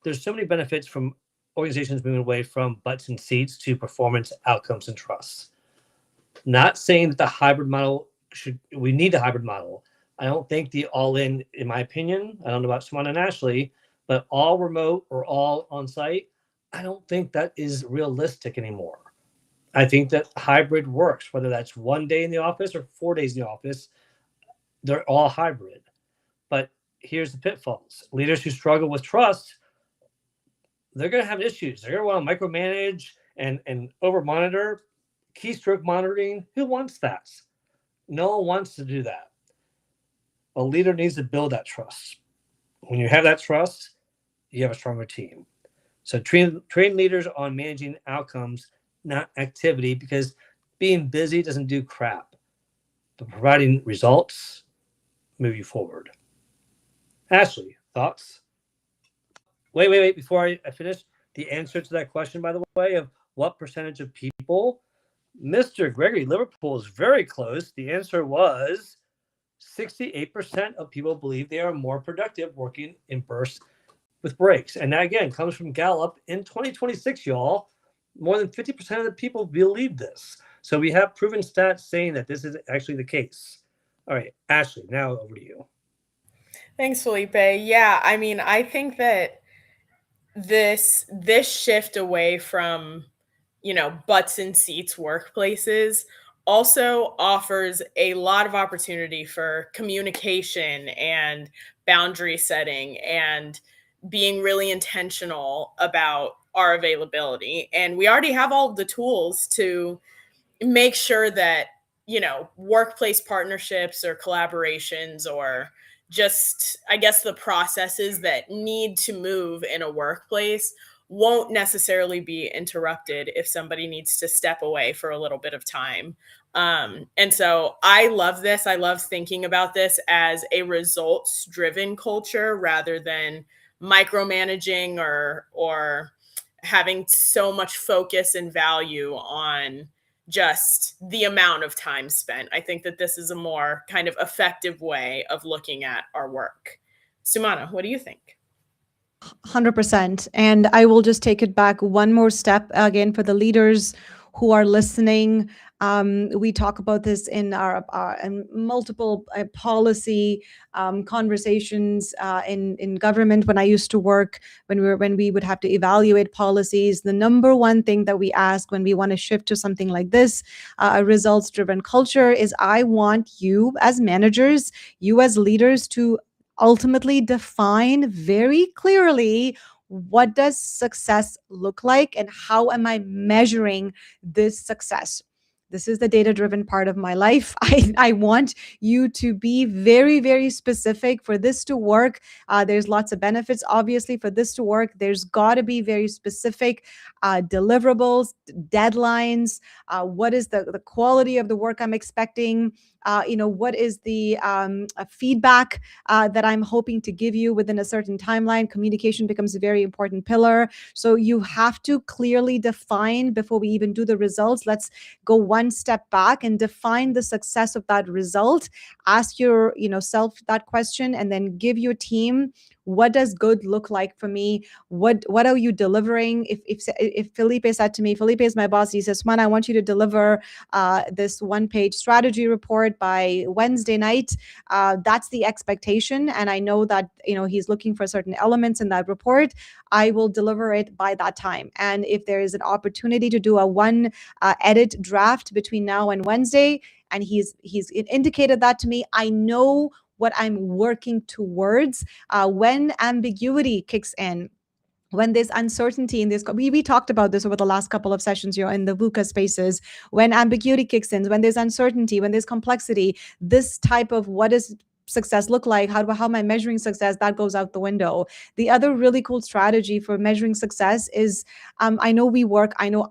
[SPEAKER 2] there's so many benefits from organizations moving away from butts and seats to performance, outcomes, and trust. Not saying that the hybrid model we need a hybrid model. I don't think the all-in my opinion, I don't know about Simona and Ashley, but all remote or all on-site, I don't think that is realistic anymore. I think that hybrid works, whether that's 1 day in the office or 4 days in the office, they're all hybrid. But here's the pitfalls. Leaders who struggle with trust, they're going to have issues. They're going to want to micromanage and over monitor, keystroke monitoring. Who wants that? No one wants to do that. A leader needs to build that trust. When you have that trust, you have a stronger team. So train leaders on managing outcomes, not activity, because being busy doesn't do crap. But providing results move you forward. Ashley, thoughts? Wait. Before I finish, the answer to that question, by the way, of what percentage of people, Mr. Gregory Liverpool is very close. The answer was 68% of people believe they are more productive working in bursts with breaks. And that, again, comes from Gallup in 2026, y'all. More than 50% of the people believe this. So we have proven stats saying that this is actually the case. All right, Ashley, now over to you.
[SPEAKER 4] Thanks, Felipe. Yeah, I mean, I think that this shift away from, butts and seats workplaces also offers a lot of opportunity for communication and boundary setting and being really intentional about our availability. And we already have all the tools to make sure that, workplace partnerships or collaborations or just, I guess, the processes that need to move in a workplace won't necessarily be interrupted if somebody needs to step away for a little bit of time. And so I love this. I love thinking about this as a results-driven culture rather than micromanaging or having so much focus and value on just the amount of time spent. I think that this is a more kind of effective way of looking at our work. Sumana, what do you think?
[SPEAKER 3] 100%. And I will just take it back one more step again for the leaders who are listening. We talk about this in our in multiple policy conversations in government. When I used to work, when we would have to evaluate policies, the number one thing that we ask when we want to shift to something like this, a results-driven culture, is I want you as managers, you as leaders, to ultimately define very clearly what does success look like and how am I measuring this success. This is the data-driven part of my life. I want you to be very, very specific for this to work. There's lots of benefits, obviously, for this to work. There's got to be very specific deliverables, deadlines. What is the quality of the work I'm expecting? What is the feedback that I'm hoping to give you within a certain timeline? Communication becomes a very important pillar. So you have to clearly define before we even do the results. Let's go one step back and define the success of that result. Ask your self that question, and then give your team, what does good look like for me? What are you delivering? If Felipe said to me, Felipe is my boss, he says, "Man, I want you to deliver this one-page strategy report by Wednesday night." That's the expectation, and I know that he's looking for certain elements in that report. I will deliver it by that time. And if there is an opportunity to do a one edit draft between now and Wednesday, and he's indicated that to me, I know what I'm working towards. When ambiguity kicks in, when there's uncertainty in this, we talked about this over the last couple of sessions in the VUCA spaces. When ambiguity kicks in, when there's uncertainty, when there's complexity, this type of what is success look like? How am I measuring success? That goes out the window. The other really cool strategy for measuring success is, I know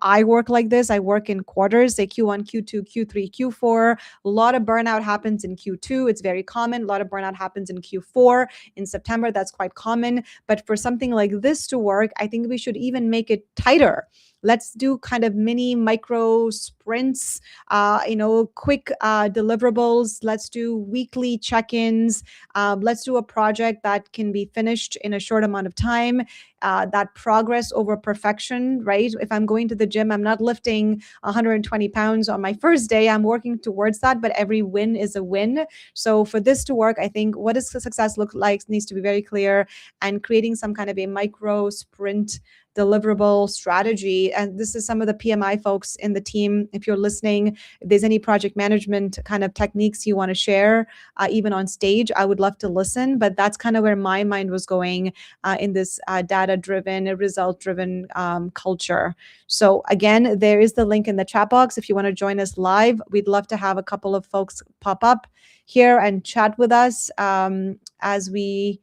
[SPEAKER 3] I work like this. I work in quarters, say Q1, Q2, Q3, Q4. A lot of burnout happens in Q2. It's very common. A lot of burnout happens in Q4. In September, that's quite common. But for something like this to work, I think we should even make it tighter. Let's do kind of mini micro sprints, quick deliverables. Let's do weekly check-ins. Let's do a project that can be finished in a short amount of time. That progress over perfection, right? If I'm going to the gym, I'm not lifting 120 pounds on my first day. I'm working towards that, but every win is a win. So for this to work, I think what does success look like needs to be very clear, and creating some kind of a micro sprint deliverable strategy. And this is some of the PMI folks in the team. If you're listening, if there's any project management kind of techniques you want to share, even on stage, I would love to listen. But that's kind of where my mind was going in this data-driven, result-driven culture. So again, there is the link in the chat box. If you want to join us live, we'd love to have a couple of folks pop up here and chat with us as we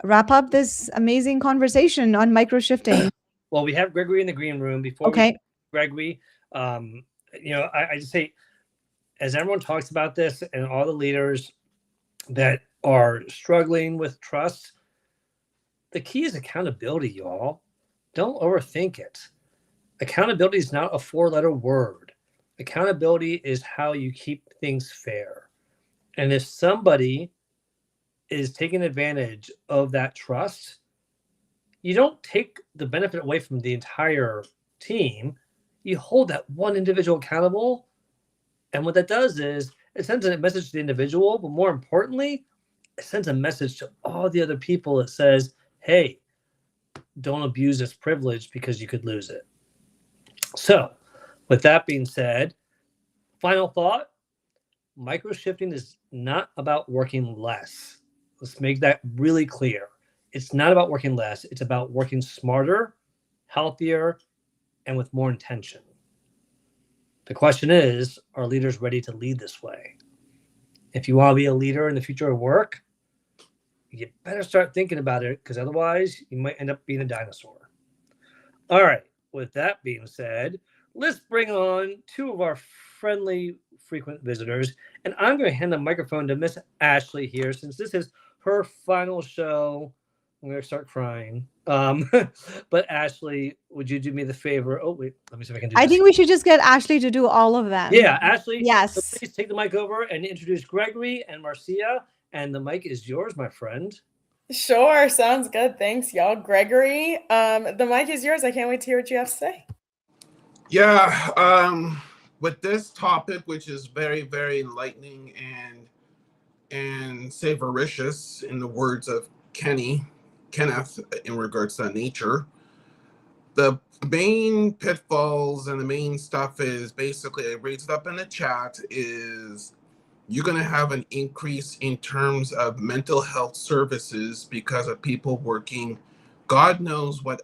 [SPEAKER 3] wrap up this amazing conversation on microshifting.
[SPEAKER 2] Well, we have Gregory in the green room. Before we Gregory, I just say, as everyone talks about this and all the leaders that are struggling with trust, the key is accountability, y'all. Don't overthink it. Accountability is not a 4-letter word. Accountability is how you keep things fair. And if somebody is taking advantage of that trust, you don't take the benefit away from the entire team. You hold that one individual accountable. And what that does is it sends a message to the individual, but more importantly, it sends a message to all the other people that says, hey, don't abuse this privilege because you could lose it. So with that being said, final thought, microshifting is not about working less. Let's make that really clear. It's not about working less. It's about working smarter, healthier, and with more intention. The question is, are leaders ready to lead this way? If you want to be a leader in the future of work, you better start thinking about it, because otherwise you might end up being a dinosaur. All right. With that being said, let's bring on two of our friendly frequent visitors. And I'm going to hand the microphone to Miss Ashley here, since this is her final show. I'm going to start crying. But Ashley, would you do me the favor? Oh, wait, let me see if I can do this.
[SPEAKER 3] I think we should just get Ashley to do all of them.
[SPEAKER 2] Yeah, Ashley.
[SPEAKER 3] Yes.
[SPEAKER 2] So please take the mic over and introduce Gregory and Marcia. And the mic is yours, my friend.
[SPEAKER 4] Sure, sounds good. Thanks, y'all. Gregory, the mic is yours. I can't wait to hear what you have to say.
[SPEAKER 5] Yeah, with this topic, which is very, very enlightening and savoricious, in the words of Kenneth, in regards to nature, the main pitfalls and the main stuff is basically, I raised up in the chat, is you're going to have an increase in terms of mental health services because of people working God knows what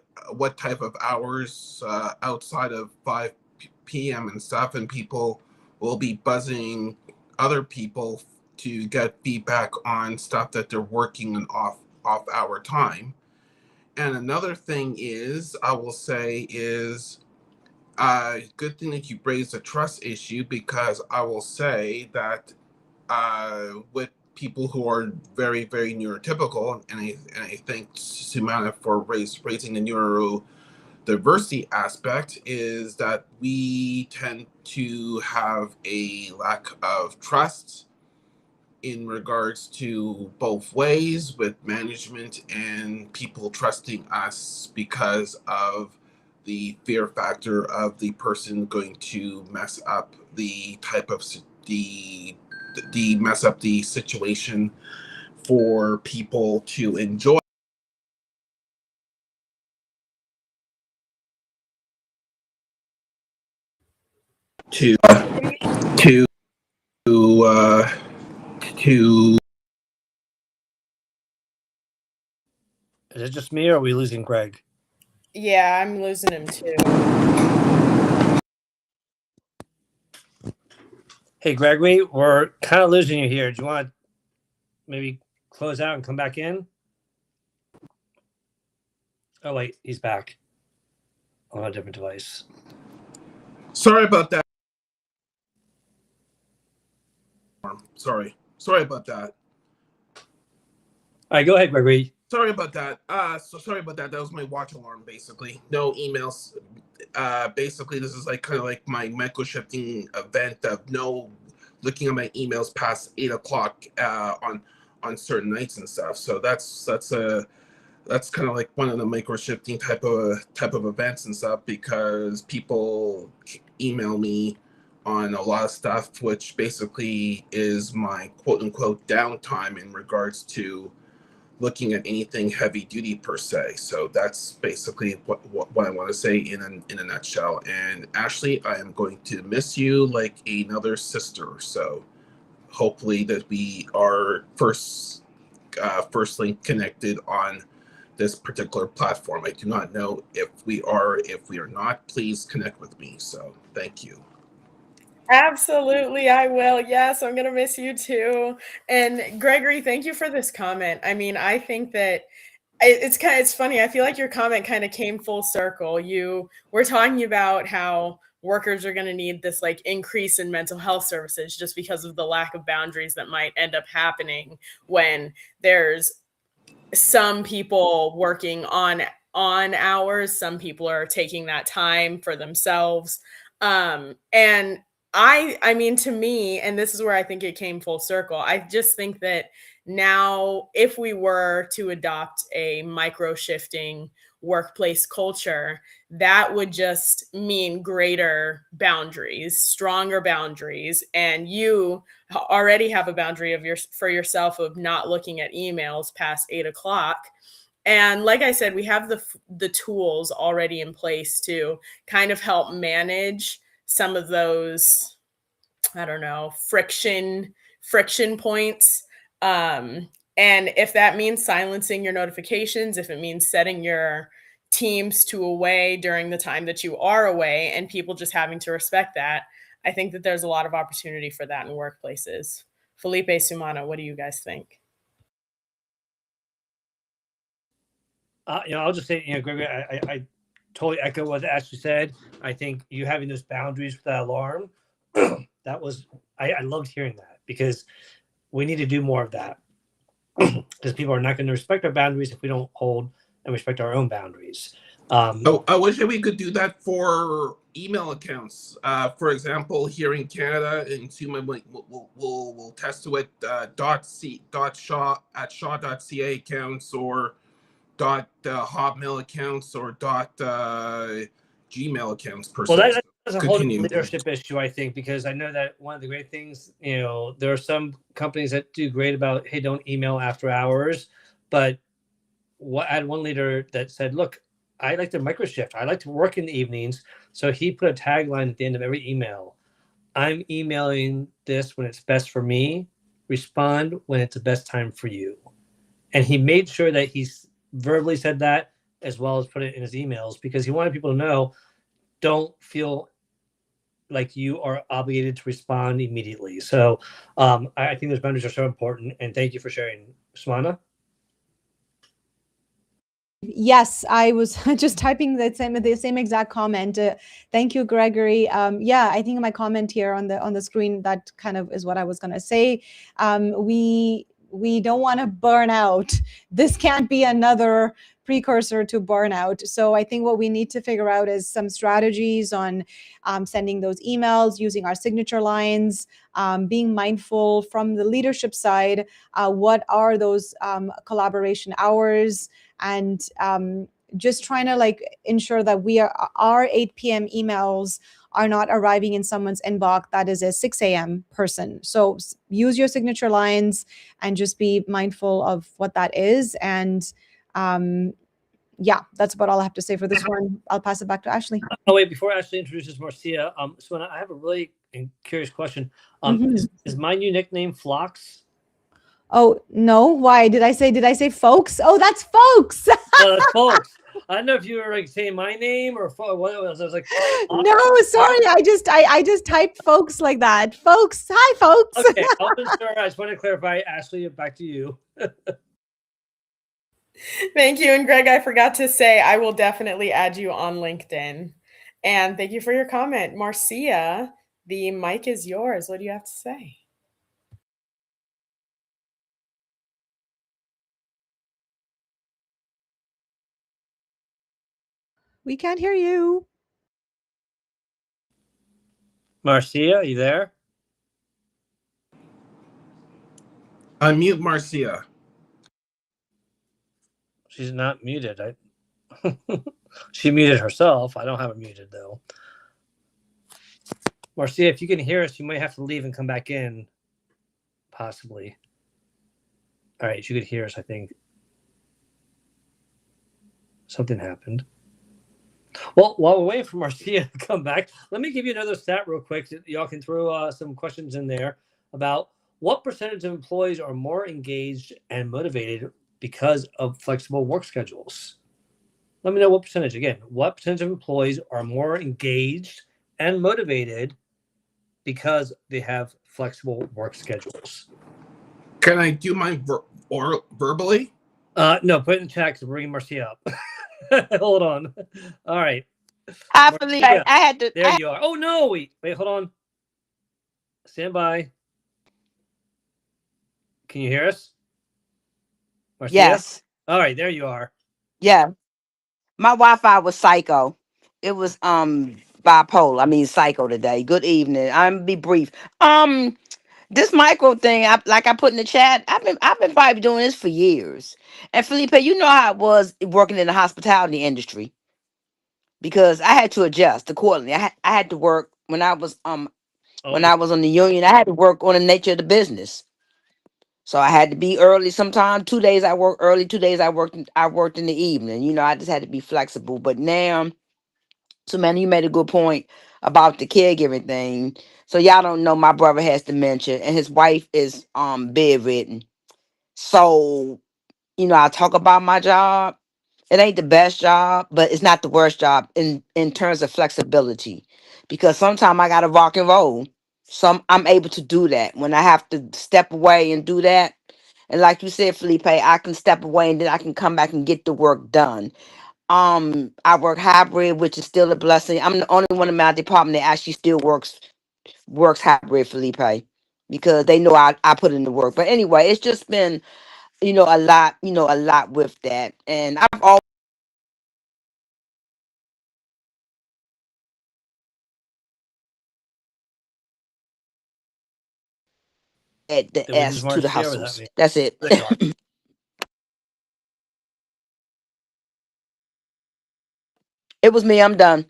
[SPEAKER 5] type of hours outside of 5 p.m. and stuff, and people will be buzzing other people to get feedback on stuff that they're working on off hour time. And another thing is, I will say, is good thing that you raised the trust issue, because I will say that with people who are very, very neurotypical, and I thank Sumana for raising the neurodiversity aspect, is that we tend to have a lack of trust in regards to both ways, with management and people trusting us because of the fear factor of the person going to mess up the type of mess up the situation for people to enjoy. To
[SPEAKER 2] Is it just me, or are we losing Greg?
[SPEAKER 4] Yeah, I'm losing him too.
[SPEAKER 2] Hey, Gregory, we're kind of losing you here. Do you want to maybe close out and come back in? Oh wait, he's back on a different device.
[SPEAKER 5] Sorry about that. Sorry about that.
[SPEAKER 2] All right, go ahead, Gregory.
[SPEAKER 5] Sorry about that. Sorry about that. That was my watch alarm, basically. No emails. Basically, this is like kind of like my microshifting event of no looking at my emails past 8 o'clock on certain nights and stuff. So that's kind of like one of the microshifting type of events and stuff, because people email me on a lot of stuff, which basically is my quote unquote downtime in regards to looking at anything heavy duty per se. So that's basically what I want to say in a nutshell. And Ashley, I am going to miss you like another sister. So hopefully that we are first link connected on this particular platform. I do not know if we are not. Please connect with me. So thank you.
[SPEAKER 4] Absolutely, I will. Yes, I'm gonna miss you too. And Gregory, thank you for this comment. I mean, I think that it's funny. I feel like your comment kind of came full circle. You were talking about how workers are going to need this like increase in mental health services just because of the lack of boundaries that might end up happening when there's some people working on hours, some people are taking that time for themselves. And I mean, to me, and this is where I think it came full circle, I just think that now, if we were to adopt a micro-shifting workplace culture, that would just mean greater boundaries, stronger boundaries. And you already have a boundary for yourself of not looking at emails past 8 o'clock. And like I said, we have the tools already in place to kind of help manage some of those, I don't know, friction points. And if that means silencing your notifications, if it means setting your teams to away during the time that you are away and people just having to respect that, I think that there's a lot of opportunity for that in workplaces. Felipe, Sumana, what do you guys think?
[SPEAKER 2] I'll just say, Gregory, I totally echo what Ashley said. I think you having those boundaries for that alarm, I loved hearing that, because we need to do more of that, because people are not going to respect our boundaries if we don't hold and respect our own boundaries.
[SPEAKER 5] I wish that we could do that for email accounts. For example, here in Canada, and we'll test to it, .shaw@shaw.ca accounts, or .hotmail accounts, or .gmail accounts per se.
[SPEAKER 2] Well, that's a whole leadership issue, I think, because I know that one of the great things, there are some companies that do great about, hey, don't email after hours. But I had one leader that said, look, I like to microshift. I like to work in the evenings. So he put a tagline at the end of every email. I'm emailing this when it's best for me. Respond when it's the best time for you. And he made sure that he's verbally said that, as well as put it in his emails, because he wanted people to know, don't feel like you are obligated to respond immediately. So I think those boundaries are so important. And thank you for sharing. Sumana?
[SPEAKER 3] Yes, I was just typing the same exact comment. Thank you, Gregory. Yeah, I think my comment here on the screen, that kind of is what I was going to say. We don't want to burn out. This can't be another precursor to burnout. So I think what we need to figure out is some strategies on sending those emails, using our signature lines, being mindful from the leadership side. What are those collaboration hours? And just trying to ensure that our 8 p.m. emails are not arriving in someone's inbox that is a 6 a.m. person. So use your signature lines and just be mindful of what that is. And yeah, that's about all I have to say for this one. I'll pass it back to Ashley.
[SPEAKER 2] Oh, wait, before Ashley introduces Marcia, so I have a really curious question. Is my new nickname Phlox?
[SPEAKER 3] Oh, no. Why? Did I say folks? Oh, that's folks.
[SPEAKER 2] Oh, that's folks. I don't know if you were like saying my name or what else. I was like,
[SPEAKER 3] No, sorry. I just typed folks like that. Folks, hi, folks.
[SPEAKER 2] okay, I'll just start. I just want to clarify, Ashley. Back to you.
[SPEAKER 4] Thank you. And Greg, I forgot to say, I will definitely add you on LinkedIn. And thank you for your comment. Marcia, the mic is yours. What do you have to say?
[SPEAKER 3] We can't hear you.
[SPEAKER 2] Marcia, are you there?
[SPEAKER 5] Unmute Marcia.
[SPEAKER 2] She's not muted. She muted herself. I don't have her muted though. Marcia, if you can hear us, you might have to leave and come back in, possibly. All right, you could hear us, I think. Something happened. Well, while we're waiting for Marcia to come back, let me give you another stat real quick. Y'all can throw some questions in there about what percentage of employees are more engaged and motivated because of flexible work schedules. Let me know what percentage. Again, what percentage of employees are more engaged and motivated because they have flexible work schedules?
[SPEAKER 5] Can I do mine verbally?
[SPEAKER 2] No, put it in chat because we're bringing Marcia up. Hold on. All right.
[SPEAKER 6] I believe
[SPEAKER 2] Marcia,
[SPEAKER 6] I had to.
[SPEAKER 2] there you are. Oh, no, wait, hold on. Stand by. Can you hear us? Marcia?
[SPEAKER 6] Yes.
[SPEAKER 2] All right, there you are.
[SPEAKER 6] Yeah. My Wi-Fi was psycho. It was bipolar. I mean psycho today. Good evening. I'm be brief. This micro thing, I put in the chat. I've been probably doing this for years. And Felipe, you know how it was working in the hospitality industry because I had to adjust accordingly. I had to work when I was on the union. I had to work on the nature of the business. So I had to be early sometime. 2 days I worked early, 2 days I worked in the evening. You know, I just had to be flexible. But now, so man, you made a good point about the caregiving thing. So y'all don't know my brother has dementia and his wife is bedridden. So, you know, I talk about my job. It ain't the best job, but it's not the worst job in terms of flexibility. Because sometimes I gotta rock and roll. I'm able to do that. When I have to step away and do that, and like you said, Felipe, I can step away and then I can come back and get the work done. I work hybrid, which is still a blessing. I'm the only one in my department that actually still works hybrid, Felipe, because they know I put in the work. But anyway, it's just been, a lot with that. And I've always had the
[SPEAKER 2] Did we lose
[SPEAKER 6] S to the
[SPEAKER 2] Marcia or was that
[SPEAKER 6] hustles.
[SPEAKER 2] me?
[SPEAKER 6] That's it.
[SPEAKER 2] There you are.
[SPEAKER 6] It was me. I'm done.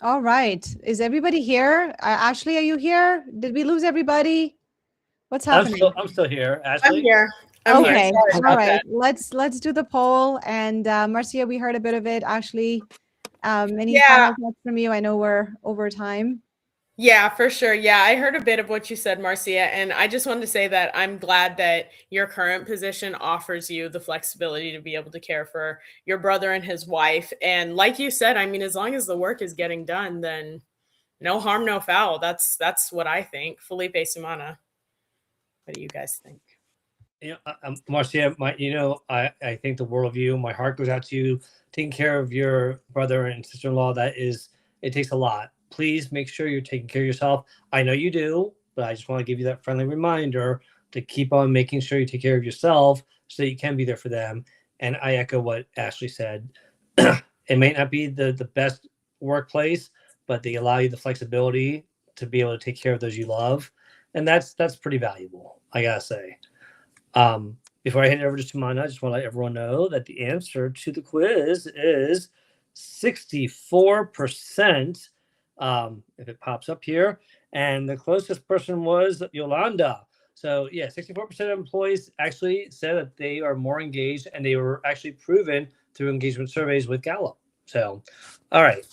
[SPEAKER 3] All right. Is everybody here? Ashley, are you here? Did we lose everybody? What's happening?
[SPEAKER 2] I'm still here.
[SPEAKER 4] I'm
[SPEAKER 2] Ashley?
[SPEAKER 4] here. I'm here.
[SPEAKER 3] Okay.
[SPEAKER 4] Sorry
[SPEAKER 3] All
[SPEAKER 4] about
[SPEAKER 3] right.
[SPEAKER 4] that.
[SPEAKER 3] Let's do the poll. And Marcia, we heard a bit of it. Ashley, any
[SPEAKER 4] Yeah.
[SPEAKER 3] final thoughts from you? I know we're over time.
[SPEAKER 4] Yeah, for sure. Yeah, I heard a bit of what you said, Marcia, and I just wanted to say that I'm glad that your current position offers you the flexibility to be able to care for your brother and his wife. And like you said, I mean, as long as the work is getting done, then no harm, no foul. That's what I think. Felipe, Sumana, what do you guys think?
[SPEAKER 2] Marcia, I think the world of you. My heart goes out to you. Taking care of your brother and sister-in-law, it takes a lot. Please make sure you're taking care of yourself. I know you do, but I just want to give you that friendly reminder to keep on making sure you take care of yourself so that you can be there for them. And I echo what Ashley said. It may not be the best workplace, but they allow you the flexibility to be able to take care of those you love. And that's pretty valuable, I gotta say. Before I hand it over to Sumana, I just want to let everyone know that the answer to the quiz is 64%, if it pops up here. And the closest person was Yolanda. So, yeah, 64% of employees actually said that they are more engaged, and they were actually proven through engagement surveys with Gallup. So, all right,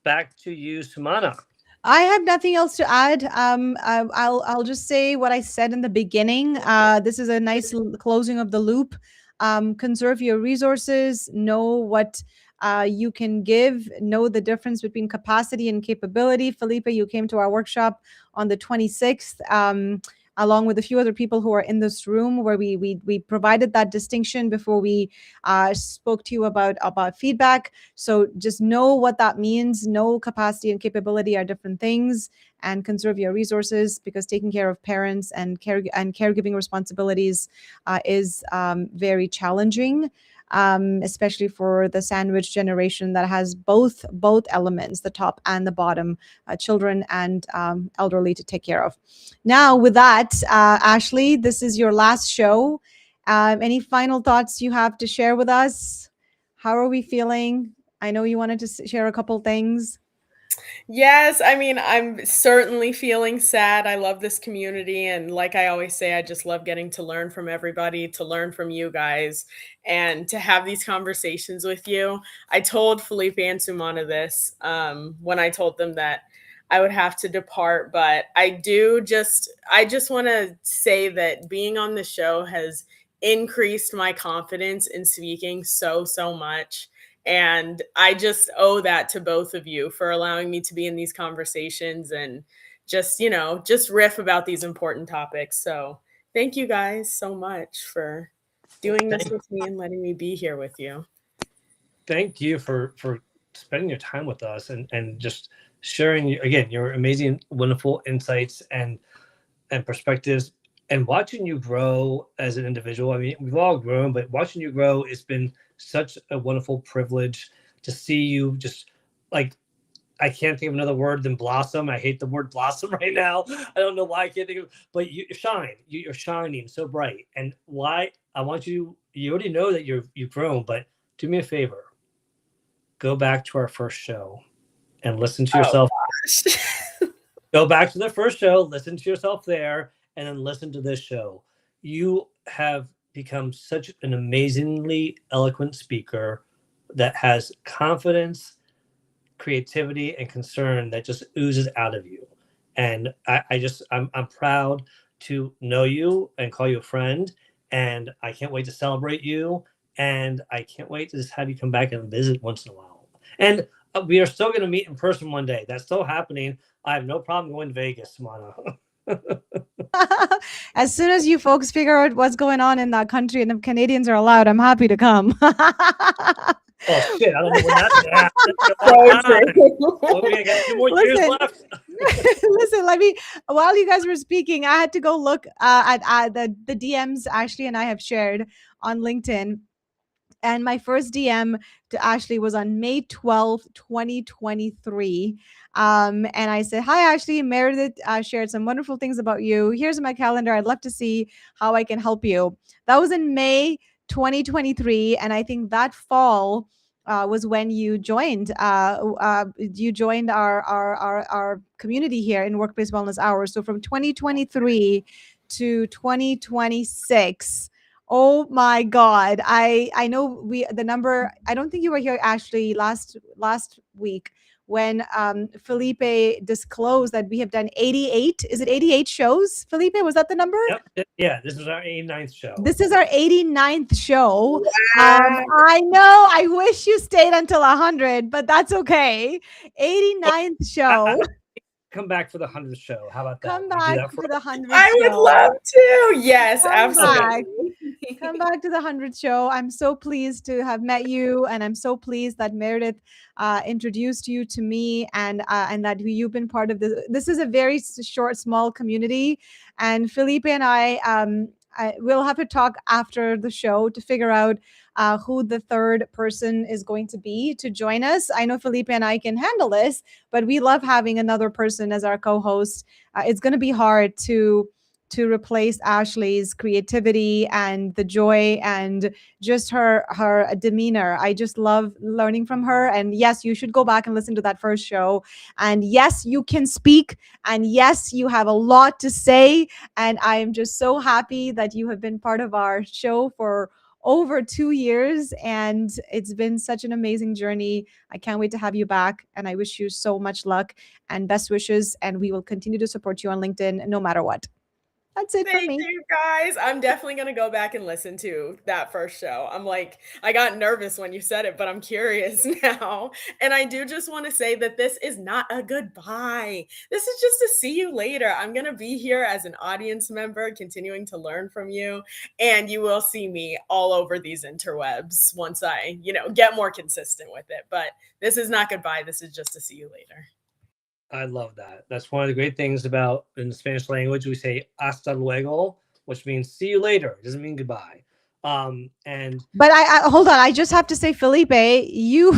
[SPEAKER 2] back to you, Sumana.
[SPEAKER 3] I have nothing else to add. I'll just say what I said in the beginning. This is a nice closing of the loop. Conserve your resources. Know what you can give. Know the difference between capacity and capability. Felipe, you came to our workshop on the 26th. Along with a few other people who are in this room, where we provided that distinction before we spoke to you about feedback. So just know what that means. Know capacity and capability are different things, and conserve your resources, because taking care of parents and caregiving responsibilities is very challenging. Especially for the sandwich generation that has both elements, the top and the bottom, children and elderly to take care of. Now, with that, Ashley, this is your last show. Any final thoughts you have to share with us? How are we feeling? I know you wanted to share a couple things.
[SPEAKER 4] Yes, I mean, I'm certainly feeling sad. I love this community. And like I always say, I just love getting to learn from everybody, to learn from you guys, and to have these conversations with you. I told Felipe and Sumana this when I told them that I would have to depart. But I just want to say that being on the show has increased my confidence in speaking so much. And I just owe that to both of you for allowing me to be in these conversations and just, just riff about these important topics. So thank you guys so much for doing this with me and letting me be here with you.
[SPEAKER 2] Thank you for spending your time with us and just sharing again your amazing, wonderful insights and perspectives, and watching you grow as an individual. I mean, we've all grown, but watching you grow, it's been such a wonderful privilege to see you just like, I can't think of another word than blossom. I hate the word blossom right now. I don't know why I can't think of, but you shine. You're shining so bright. And why I want you, you already know that you've grown, but do me a favor. Go back to our first show and listen to
[SPEAKER 4] Oh,
[SPEAKER 2] yourself.
[SPEAKER 4] gosh.
[SPEAKER 2] Go back to the first show, listen to yourself there, and then listen to this show. You have become such an amazingly eloquent speaker that has confidence, creativity, and concern that just oozes out of you. And I'm proud to know you and call you a friend. And I can't wait to celebrate you. And I can't wait to just have you come back and visit once in a while. And we are still going to meet in person one day. That's still happening. I have no problem going to Vegas, Mana.
[SPEAKER 3] As soon as you folks figure out what's going on in that country and the Canadians are allowed, I'm happy to come.
[SPEAKER 2] Oh shit! I don't know when that's gonna happen.
[SPEAKER 4] So true.
[SPEAKER 2] Oh, we got 2 more years
[SPEAKER 3] Listen.
[SPEAKER 2] left.
[SPEAKER 3] Listen, while you guys were speaking, I had to go look at the DMs Ashley and I have shared on LinkedIn. And my first DM to Ashley was on May 12th, 2023. And I said, "Hi, Ashley. Meredith shared some wonderful things about you. Here's my calendar. I'd love to see how I can help you." That was in May 2023. And I think that fall was when you joined. You joined our community here in Workplace Wellness Hours. So from 2023 to 2026. Oh my God. I know the number, I don't think you were here, Ashley, last week when Felipe disclosed that we have done 88. Is it 88 shows? Felipe, was that the number?
[SPEAKER 2] Yep. Yeah, this is our 89th show.
[SPEAKER 3] This is our 89th show.
[SPEAKER 4] Wow.
[SPEAKER 3] I know. I wish you stayed until 100, but that's okay. 89th show.
[SPEAKER 2] Come back for the 100th show. How about that?
[SPEAKER 3] Come
[SPEAKER 2] We'll do
[SPEAKER 3] back
[SPEAKER 2] that
[SPEAKER 3] for the 100th show.
[SPEAKER 4] I would love to. Yes,
[SPEAKER 3] Come
[SPEAKER 4] absolutely.
[SPEAKER 3] Come back to the 100th show. I'm so pleased to have met you, and I'm so pleased that Meredith introduced you to me, and that you've been part of this. This is a very short, small community, and Felipe and I will have to talk after the show to figure out who the third person is going to be to join us. I know Felipe and I can handle this, but we love having another person as our co-host. It's going to be hard to replace Ashley's creativity and the joy and just her demeanor. I just love learning from her. And yes, you should go back and listen to that first show. And yes, you can speak. And yes, you have a lot to say. And I am just so happy that you have been part of our show for over 2 years, and it's been such an amazing journey. I can't wait to have you back, and I wish you so much luck and best wishes, and we will continue to support you on LinkedIn no matter what. That's it for
[SPEAKER 4] Thank
[SPEAKER 3] me.
[SPEAKER 4] you guys. I'm definitely going to go back and listen to that first show. I'm like, I got nervous when you said it, but I'm curious now. And I do just want to say that this is not a goodbye. This is just a see you later. I'm going to be here as an audience member, continuing to learn from you. And you will see me all over these interwebs once I, get more consistent with it. But this is not goodbye. This is just a see you later.
[SPEAKER 2] I love that. That's one of the great things about in the Spanish language. We say hasta luego, which means see you later. It doesn't mean goodbye. And
[SPEAKER 3] But I hold on. I just have to say, Felipe, you're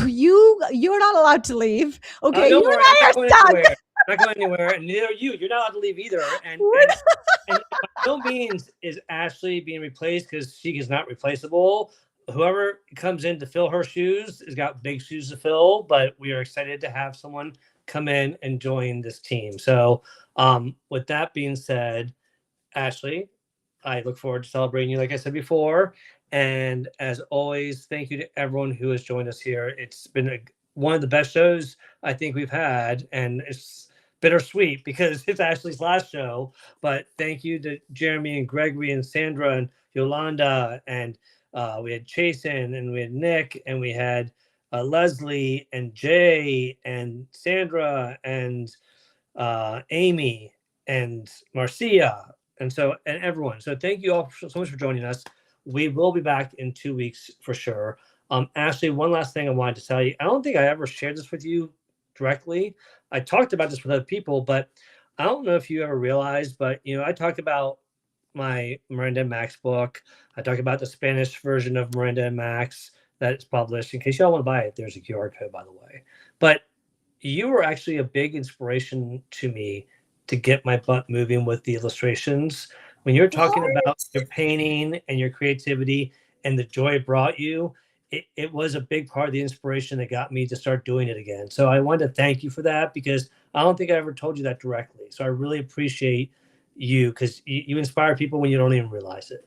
[SPEAKER 3] not allowed to leave. Okay,
[SPEAKER 2] don't
[SPEAKER 3] you
[SPEAKER 2] worry,
[SPEAKER 3] and I
[SPEAKER 2] I'm
[SPEAKER 3] are
[SPEAKER 2] not going
[SPEAKER 3] stuck.
[SPEAKER 2] anywhere. I'm not going anywhere, and neither are you. You're not allowed to leave either. And by no means is Ashley being replaced because she is not replaceable. Whoever comes in to fill her shoes has got big shoes to fill, but we are excited to have someone come in and join this team. So, with that being said, Ashley, I look forward to celebrating you, like I said before. And as always, thank you to everyone who has joined us here. It's been one of the best shows I think we've had, and it's bittersweet because it's Ashley's last show. But thank you to Jeremy and Gregory and Sandra and Yolanda, and we had Chasen and we had Nick and we had Leslie and Jay and Sandra and Amy and Marcia, and everyone. So thank you all so much for joining us. We will be back in 2 weeks for sure. Ashley, one last thing I wanted to tell you. I don't think I ever shared this with you directly. I talked about this with other people, but I don't know if you ever realized, but I talked about my Miranda and Max book. I talked about the Spanish version of Miranda and Max that's published. In case y'all want to buy it, there's a QR code, by the way. But you were actually a big inspiration to me to get my butt moving with the illustrations. When you're talking about your painting and your creativity and the joy it brought you, it was a big part of the inspiration that got me to start doing it again. So I wanted to thank you for that because I don't think I ever told you that directly. So I really appreciate you because you inspire people when you don't even realize it.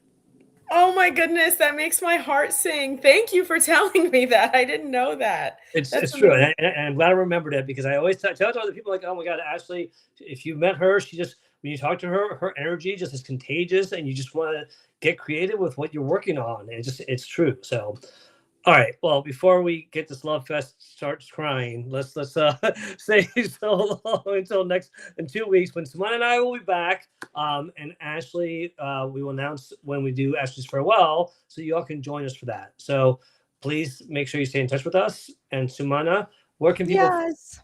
[SPEAKER 4] Oh my goodness, that makes my heart sing. Thank you for telling me that. I didn't know that.
[SPEAKER 2] It's
[SPEAKER 4] That's
[SPEAKER 2] true.
[SPEAKER 4] amazing.
[SPEAKER 2] And I'm glad I remembered it because I always tell other people, like, oh my God, Ashley, if you met her, when you talk to her, her energy just is contagious and you just want to get creative with what you're working on. And it's true. So, all right. Well, before we get this love fest starts crying, let's say so long until in 2 weeks when Simone and I will be back. And Ashley, we will announce when we do Ashley's farewell, so you all can join us for that. So please make sure you stay in touch with us. And Sumana, where can people?
[SPEAKER 3] Yes.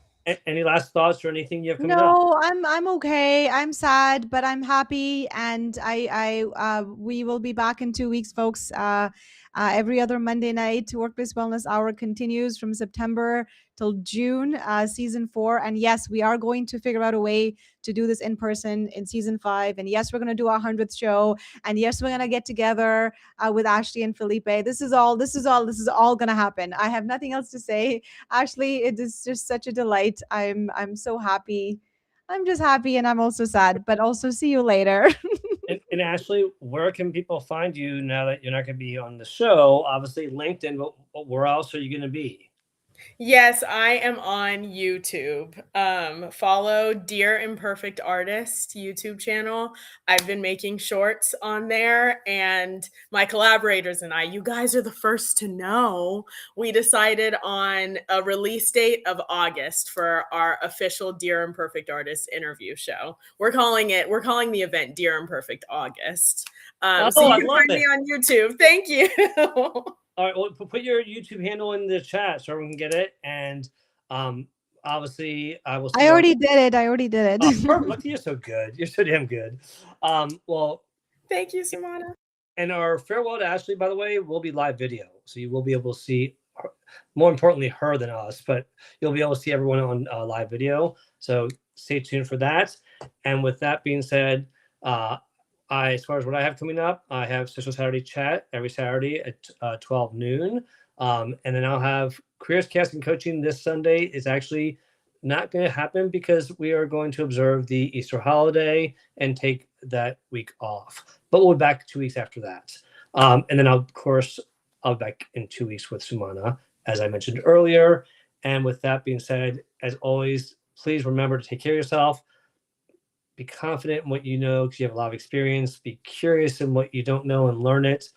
[SPEAKER 2] Any last thoughts or anything you have coming up?
[SPEAKER 3] No, I'm okay. I'm sad, but I'm happy, and we will be back in 2 weeks, folks. Every other Monday night, Workplace Wellness Hour continues from September till June, season 4. And yes, we are going to figure out a way to do this in person in season 5. And yes, we're going to do our 100th show. And yes, we're going to get together with Ashley and Felipe. This is all going to happen. I have nothing else to say. Ashley, it is just such a delight. I'm so happy. I'm just happy, and I'm also sad, but also see you later.
[SPEAKER 2] And Ashley, where can people find you now that you're not going to be on the show? Obviously, LinkedIn, but where else are you going to be?
[SPEAKER 4] Yes, I am on YouTube. Follow Dear Imperfect Artist YouTube channel. I've been making shorts on there, and my collaborators and I, you guys are the first to know, we decided on a release date of August for our official Dear Imperfect Artist interview show. We're calling the event Dear Imperfect August. So you can find me on YouTube. Thank you.
[SPEAKER 2] All right, well, put your YouTube handle in the chat so everyone can get it. And obviously, I will.
[SPEAKER 3] I already did it.
[SPEAKER 2] Oh, perfect. Look, you're so good. You're so damn good. Well,
[SPEAKER 4] thank you, Simona.
[SPEAKER 2] And our farewell to Ashley, by the way, will be live video, so you will be able to see her, more importantly, her than us, but you'll be able to see everyone on live video. So stay tuned for that. And with that being said, as far as what I have coming up, I have Social Saturday Chat every Saturday at 12 noon. And then I'll have Careers Cast and Coaching this Sunday. Is actually not going to happen because we are going to observe the Easter holiday and take that week off. But we'll be back 2 weeks after that. And then, of course, I'll be back in 2 weeks with Sumana, as I mentioned earlier. And with that being said, as always, please remember to take care of yourself. Be confident in what you know because you have a lot of experience. Be curious in what you don't know and learn it.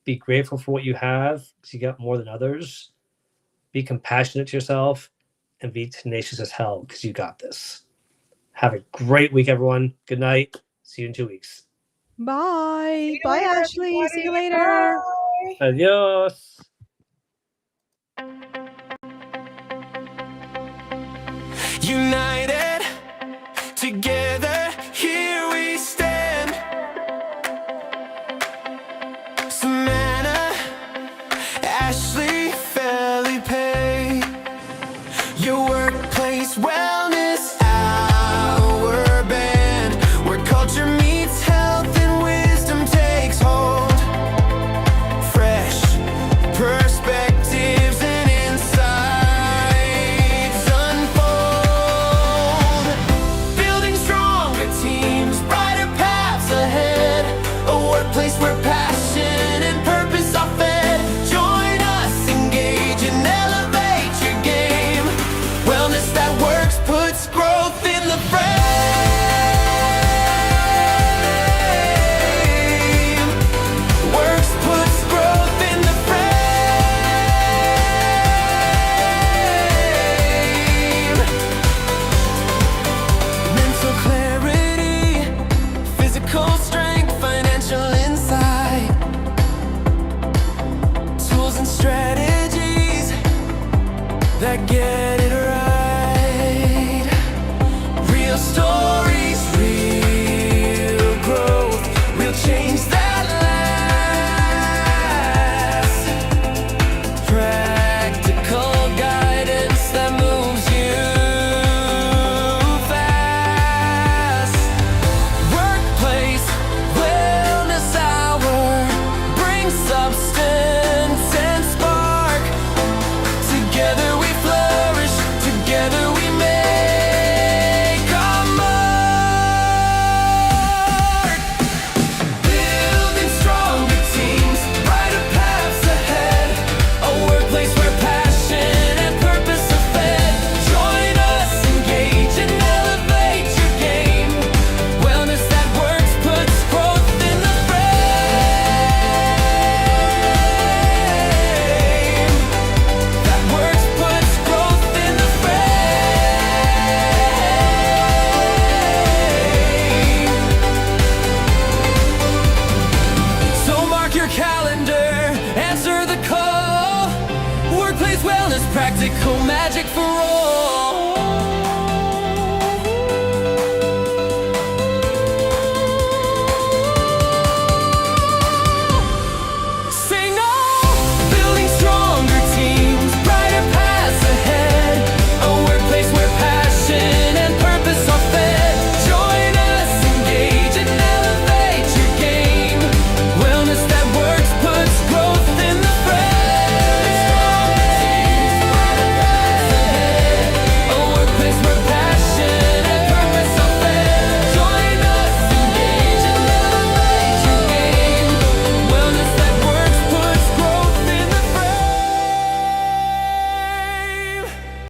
[SPEAKER 2] Be grateful for what you have because you got more than others. Be compassionate to yourself and be tenacious as hell because you got this. Have a great week, everyone. Good night. See you in 2 weeks.
[SPEAKER 3] Bye.
[SPEAKER 4] you
[SPEAKER 3] Bye,
[SPEAKER 4] later,
[SPEAKER 3] Ashley. See you
[SPEAKER 4] everybody.
[SPEAKER 3] later.
[SPEAKER 4] Bye.
[SPEAKER 2] Adios.
[SPEAKER 1] United together.